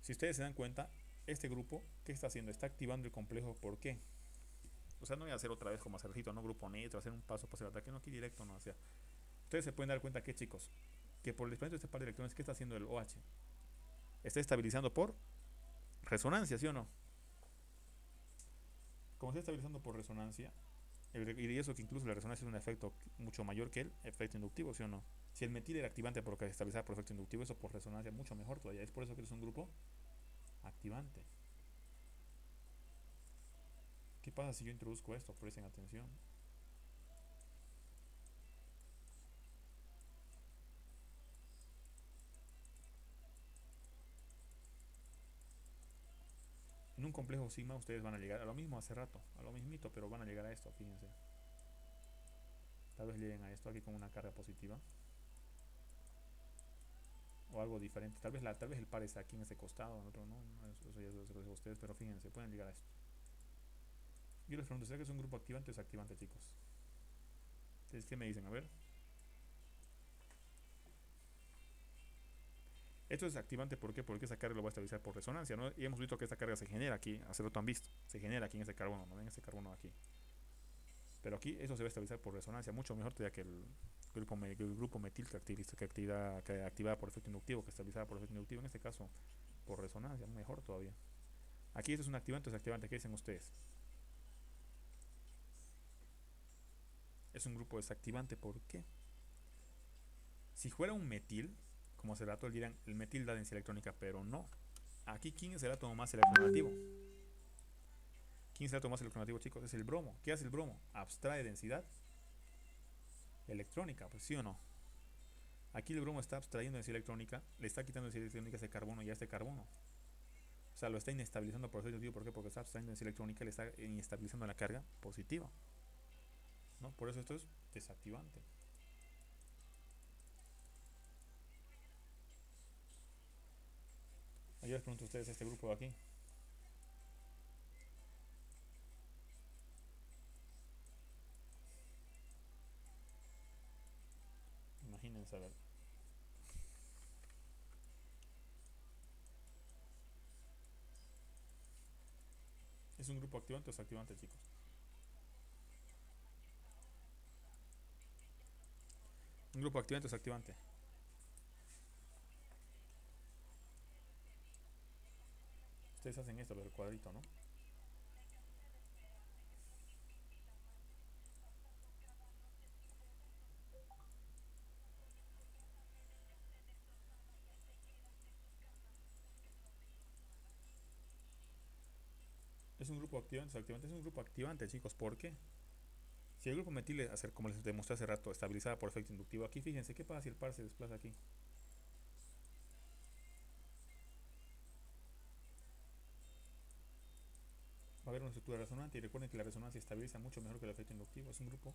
S1: Si ustedes se dan cuenta, este grupo, ¿qué está haciendo? Está activando el complejo. ¿Por qué? O sea, no voy a hacer otra vez como hace ratito, ¿no? Grupo neutro, hacer un paso para el ataque. No, aquí directo, no. O sea, ustedes se pueden dar cuenta que, chicos, que por el desplazamiento de este par de electrones, ¿qué está haciendo el OH? Está estabilizando por resonancia, ¿sí o no? Como está estabilizando por resonancia, y eso que incluso la resonancia es un efecto mucho mayor que el efecto inductivo, ¿sí o no? Si el metil era activante por estabilizar por efecto inductivo, eso por resonancia mucho mejor todavía. Es por eso que es un grupo activante. ¿Qué pasa si yo introduzco esto? Presten atención. En un complejo sigma ustedes van a llegar a lo mismo hace rato, a lo mismito, pero van a llegar a esto, fíjense. Tal vez lleguen a esto aquí con una carga positiva. O algo diferente. Tal vez el par está aquí en este costado, en otro no. Eso ya se lo digo a ustedes, pero fíjense, pueden llegar a esto. Yo les pregunto, ¿será que es un grupo activante o desactivante, chicos? ¿Ustedes qué me dicen? A ver. Esto es activante, ¿por qué? Porque esa carga lo va a estabilizar por resonancia, ¿no? Y hemos visto que esta carga se genera aquí, hace rato han visto, se genera aquí en este carbono, ¿no ven este carbono aquí? Pero aquí eso se va a estabilizar por resonancia, mucho mejor todavía que el grupo metil que activaba por efecto inductivo, que estabilizaba por efecto inductivo, en este caso por resonancia, mejor todavía. Aquí esto es un activante o desactivante, ¿qué dicen ustedes? Es un grupo desactivante, ¿por qué? Si fuera un metil, como hace rato dirán, el metil da densidad electrónica, pero no. Aquí, ¿quién es el átomo más electronegativo? ¿Quién es el átomo más electronegativo, chicos? Es el bromo. ¿Qué hace el bromo? Abstrae densidad electrónica, pues sí o no. Aquí el bromo está abstrayendo energía electrónica, le está quitando energía electrónica a ese carbono y a este carbono. O sea, lo está inestabilizando por efecto inductivo. ¿Por qué? Porque está abstrayendo energía electrónica y le está inestabilizando la carga positiva, ¿no? Por eso esto es desactivante. Yo les pregunto a ustedes este grupo de aquí. Imagínense, a ver. ¿Es un grupo activante o desactivante, chicos? Un grupo activante o desactivante. Ustedes hacen esto, lo del cuadrito, ¿no? ¿Es un grupo activante o desactivante? Es un grupo activante, chicos. ¿Por qué? Si el grupo metil, hacer como les demostré hace rato, estabilizada por efecto inductivo, aquí fíjense, ¿qué pasa si el par se desplaza aquí? Va a haber una estructura resonante y recuerden que la resonancia estabiliza mucho mejor que el efecto inductivo. Es un grupo,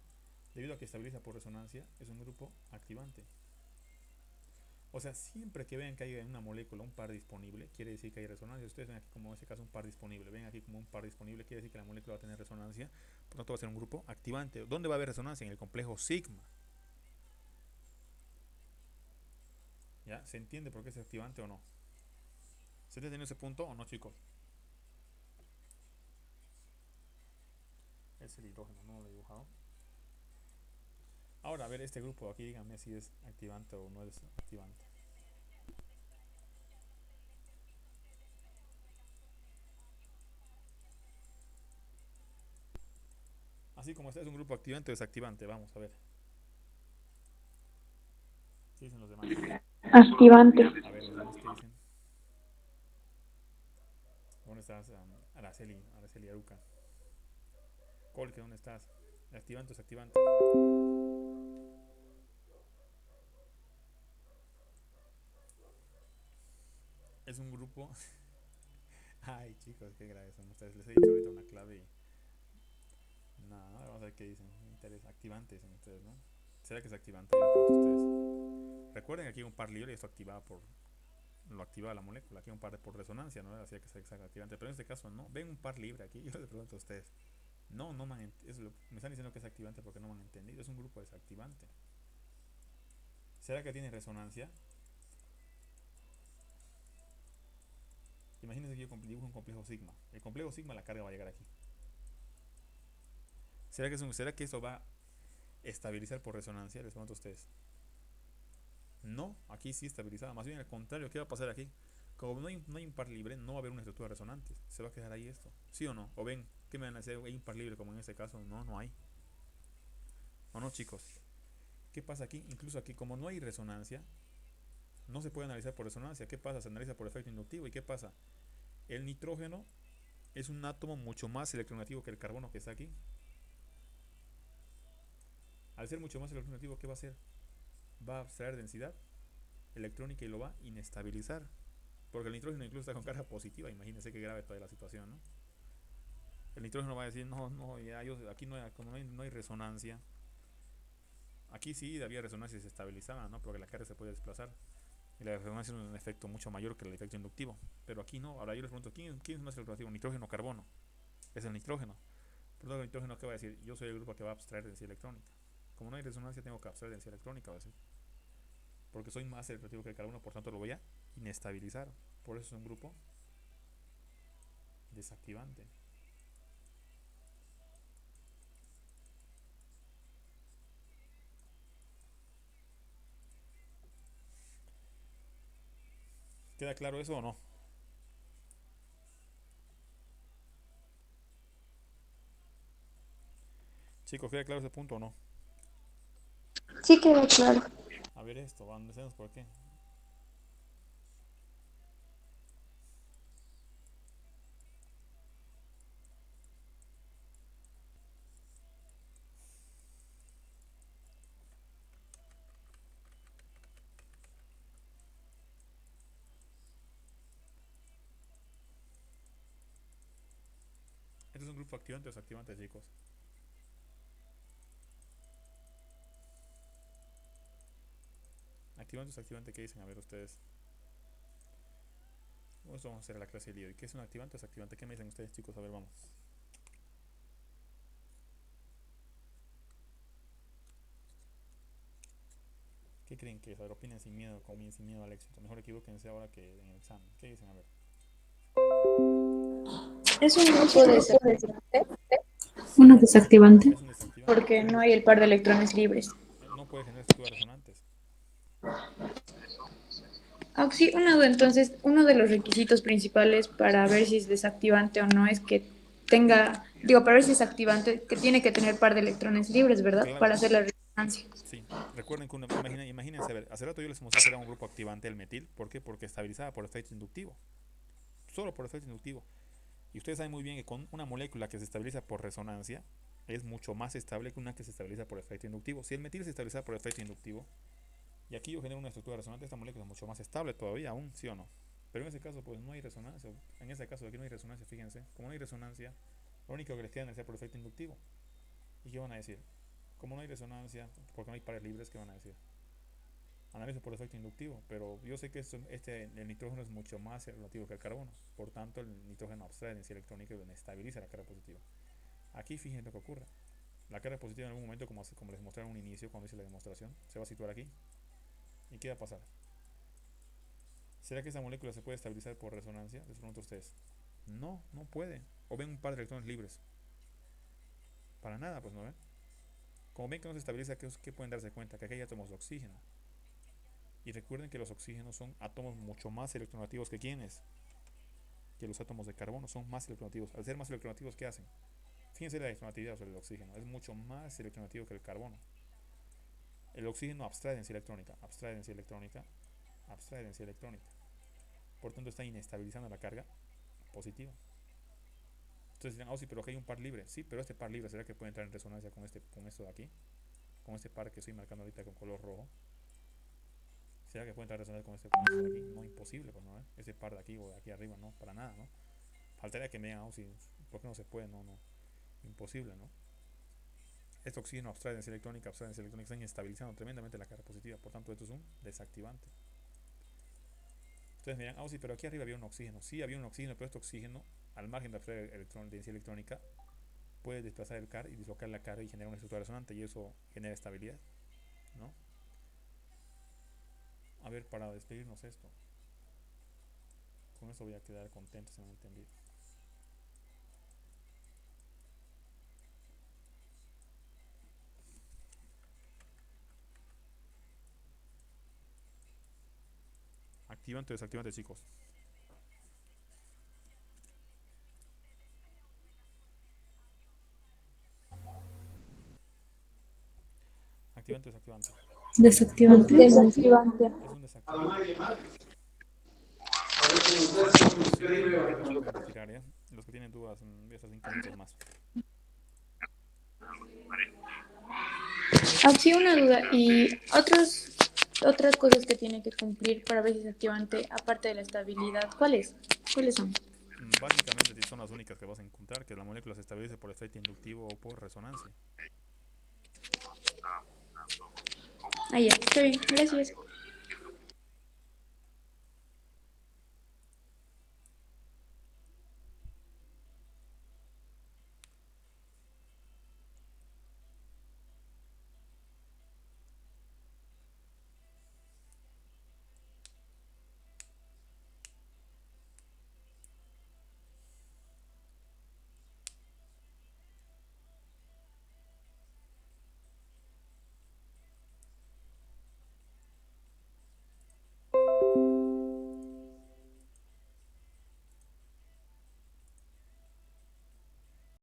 S1: debido a que estabiliza por resonancia, es un grupo activante. O sea, siempre que vean que hay en una molécula un par disponible, quiere decir que hay resonancia. Ustedes ven aquí como en este caso un par disponible, ven aquí como un par disponible, quiere decir que la molécula va a tener resonancia, por lo tanto va a ser un grupo activante. ¿Dónde va a haber resonancia? En el complejo sigma. ¿Ya? ¿Se entiende por qué es activante o no? ¿Se está entendiendo ese punto o no, chicos? Es el hidrógeno, no lo he dibujado. Ahora, a ver, este grupo aquí, díganme si es activante o no es activante. Así como este es un grupo activante o desactivante, vamos a ver. ¿Qué dicen los demás?
S2: Activante.
S1: A ver, los demás, ¿qué dicen? ¿Dónde estás, Araceli Aruca? Colque, ¿dónde estás? ¿Activante o desactivante? Es un grupo. Ay, chicos, qué graves son ustedes. Les he dicho ahorita una clave y. Nada, vamos a ver qué dicen. Interés. Activante dicen ustedes, ¿no? ¿Será que es activante? Les pregunto a ustedes. Recuerden que aquí hay un par libre y esto activaba por. Lo activaba la molécula. Aquí hay un par por resonancia, ¿no? Así que es activante. Pero en este caso no. Ven un par libre aquí. Yo les pregunto a ustedes. No, no me han me están diciendo que es activante porque no me han entendido. Es un grupo desactivante. ¿Será que tiene resonancia? Imagínense que yo dibujo un complejo sigma. El complejo sigma, la carga va a llegar aquí. ¿Será que eso va a estabilizar por resonancia? Les pregunto a ustedes. No, aquí sí estabilizada. Más bien al contrario, ¿qué va a pasar aquí? Como no hay un par libre, no va a haber una estructura resonante. Se va a quedar ahí esto. ¿Sí o no? ¿O ven? ¿Qué me van a hacer? ¿Hay un par libre como en este caso? No, no hay. ¿O no, chicos? ¿Qué pasa aquí? Incluso aquí, como no hay resonancia, no se puede analizar por resonancia. ¿Qué pasa? Se analiza por efecto inductivo. ¿Y qué pasa? El nitrógeno es un átomo mucho más electronegativo que el carbono que está aquí. Al ser mucho más electronegativo, ¿qué va a hacer? Va a abstraer densidad electrónica y lo va a inestabilizar. Porque el nitrógeno incluso está con carga positiva. Imagínense qué grave toda la situación, ¿no? El nitrógeno va a decir, no, no, ya aquí no hay, como no hay resonancia. Aquí sí había resonancia y se estabilizaba, ¿no? Porque la carga se puede desplazar. Y la resonancia es un efecto mucho mayor que el efecto inductivo. Pero aquí no. Ahora yo les pregunto, ¿quién es más electronegativo? ¿Nitrógeno o carbono? Es el nitrógeno. Por lo tanto, el nitrógeno, ¿qué va a decir? Yo soy el grupo que va a abstraer densidad electrónica. Como no hay resonancia, tengo que abstraer densidad electrónica, va a decir. Porque soy más electronegativo que el carbono, por tanto lo voy a inestabilizar. Por eso es un grupo desactivante. ¿Queda claro eso o no? Chicos, ¿queda claro ese punto o no?
S2: Sí queda claro.
S1: A ver esto, avancemos por qué. grupo activante o desactivante, chicos? Activante o desactivante, ¿qué dicen? A ver ustedes. Vamos a hacer la clase de hoy. ¿Qué es un activante o desactivante? ¿Qué me dicen ustedes, chicos? A ver, vamos. ¿Qué creen que es? A ver, opinen sin miedo, como sin miedo al éxito. Mejor equivóquense ahora que en el examen. ¿Qué dicen? A ver.
S2: Es un grupo desactivante
S3: Una desactivante.
S1: Es un desactivante.
S2: porque no hay el par de electrones libres.
S1: No puede generar estructuras resonantes.
S2: Ah, sí, una duda, entonces, uno de los requisitos principales para ver si es desactivante o no es que tenga, digo, para ver si es activante, que tiene que tener par de electrones libres, ¿verdad?
S1: Claro,
S2: Para hacer la resonancia.
S1: sí. Recuerden que imagínense, a ver, hace rato yo les mostré que era un grupo activante el metil. ¿Por qué? Porque estabilizaba por efecto inductivo. Solo por efecto inductivo. Y ustedes saben muy bien que con una molécula que se estabiliza por resonancia es mucho más estable que una que se estabiliza por efecto inductivo. Si el metil se estabiliza por efecto inductivo y aquí yo genero una estructura resonante, esta molécula es mucho más estable todavía aún, ¿sí o no? Pero en ese caso pues no hay resonancia. En ese caso aquí no hay resonancia, fíjense. Como no hay resonancia, lo único que les queda es por efecto inductivo. ¿Y qué van a decir? Como no hay resonancia, porque no hay pares libres, ¿qué van a decir? Analizo por efecto inductivo, pero yo sé que el nitrógeno es mucho más relativo que el carbono, por tanto el nitrógeno abstrae energía electrónica y estabiliza la carga positiva. Aquí fíjense lo que ocurre. La carga positiva en algún momento, como les mostré en un inicio cuando hice la demostración, se va a situar aquí. ¿Y qué va a pasar? ¿Será que esa molécula se puede estabilizar por resonancia? Les pregunto a ustedes. No, no puede. O ven un par de electrones libres. Para nada, pues no ven. Como ven que no se estabiliza, ¿qué pueden darse cuenta? Que aquí hay átomos de oxígeno. Y recuerden que los oxígenos son átomos mucho más electronegativos que quienes. Que los átomos de carbono son más electronegativos. Al ser más electronegativos, ¿qué hacen? Fíjense la electronegatividad sobre el oxígeno. Es mucho más electronegativo que el carbono. El oxígeno abstrae energía electrónica, abstrae energía electrónica, abstrae energía electrónica. Por tanto, está inestabilizando la carga positiva. Entonces dirán, oh sí, pero aquí hay un par libre. Sí, pero este par libre, ¿será que puede entrar en resonancia con esto de aquí? Con este par que estoy marcando ahorita con color rojo. ¿Será que puede entrar en resonancia con esto de aquí? No, imposible, pues no, ¿eh? Ese par de aquí o de aquí arriba, no, para nada, ¿no? Faltaría que me digan, oh sí, ¿por qué no se puede? No, no, imposible, ¿no? Este oxígeno abstrae energía electrónica, está inestabilizando tremendamente la carga positiva, por tanto esto es un desactivante. Entonces me dirán, oh sí, pero aquí arriba había un oxígeno. Sí, había un oxígeno, pero este oxígeno, al margen de abstraer energía electrónica, puede desplazar el CAR y dislocar la carga y generar una estructura resonante y eso genera estabilidad, ¿no? A ver, para despedirnos esto, con esto voy a quedar contento si no me entendí. Activante o desactivante, chicos. Activante o desactivante.
S3: Desactivante.
S2: Desactivante.
S1: Es un desactivante. Chicos, si no tienen más dudas se pueden retirar, ¿eh? Los que tienen dudas, estos 5 minutos más.
S2: Ah, sí, una duda. ¿Y otras cosas que tiene que cumplir para ver si es activante, aparte de la estabilidad? ¿Cuáles? ¿Cuáles son?
S1: Básicamente son las únicas que vas a encontrar, que la molécula se estabilice por efecto inductivo o por resonancia.
S2: Ah, ya, está bien, gracias.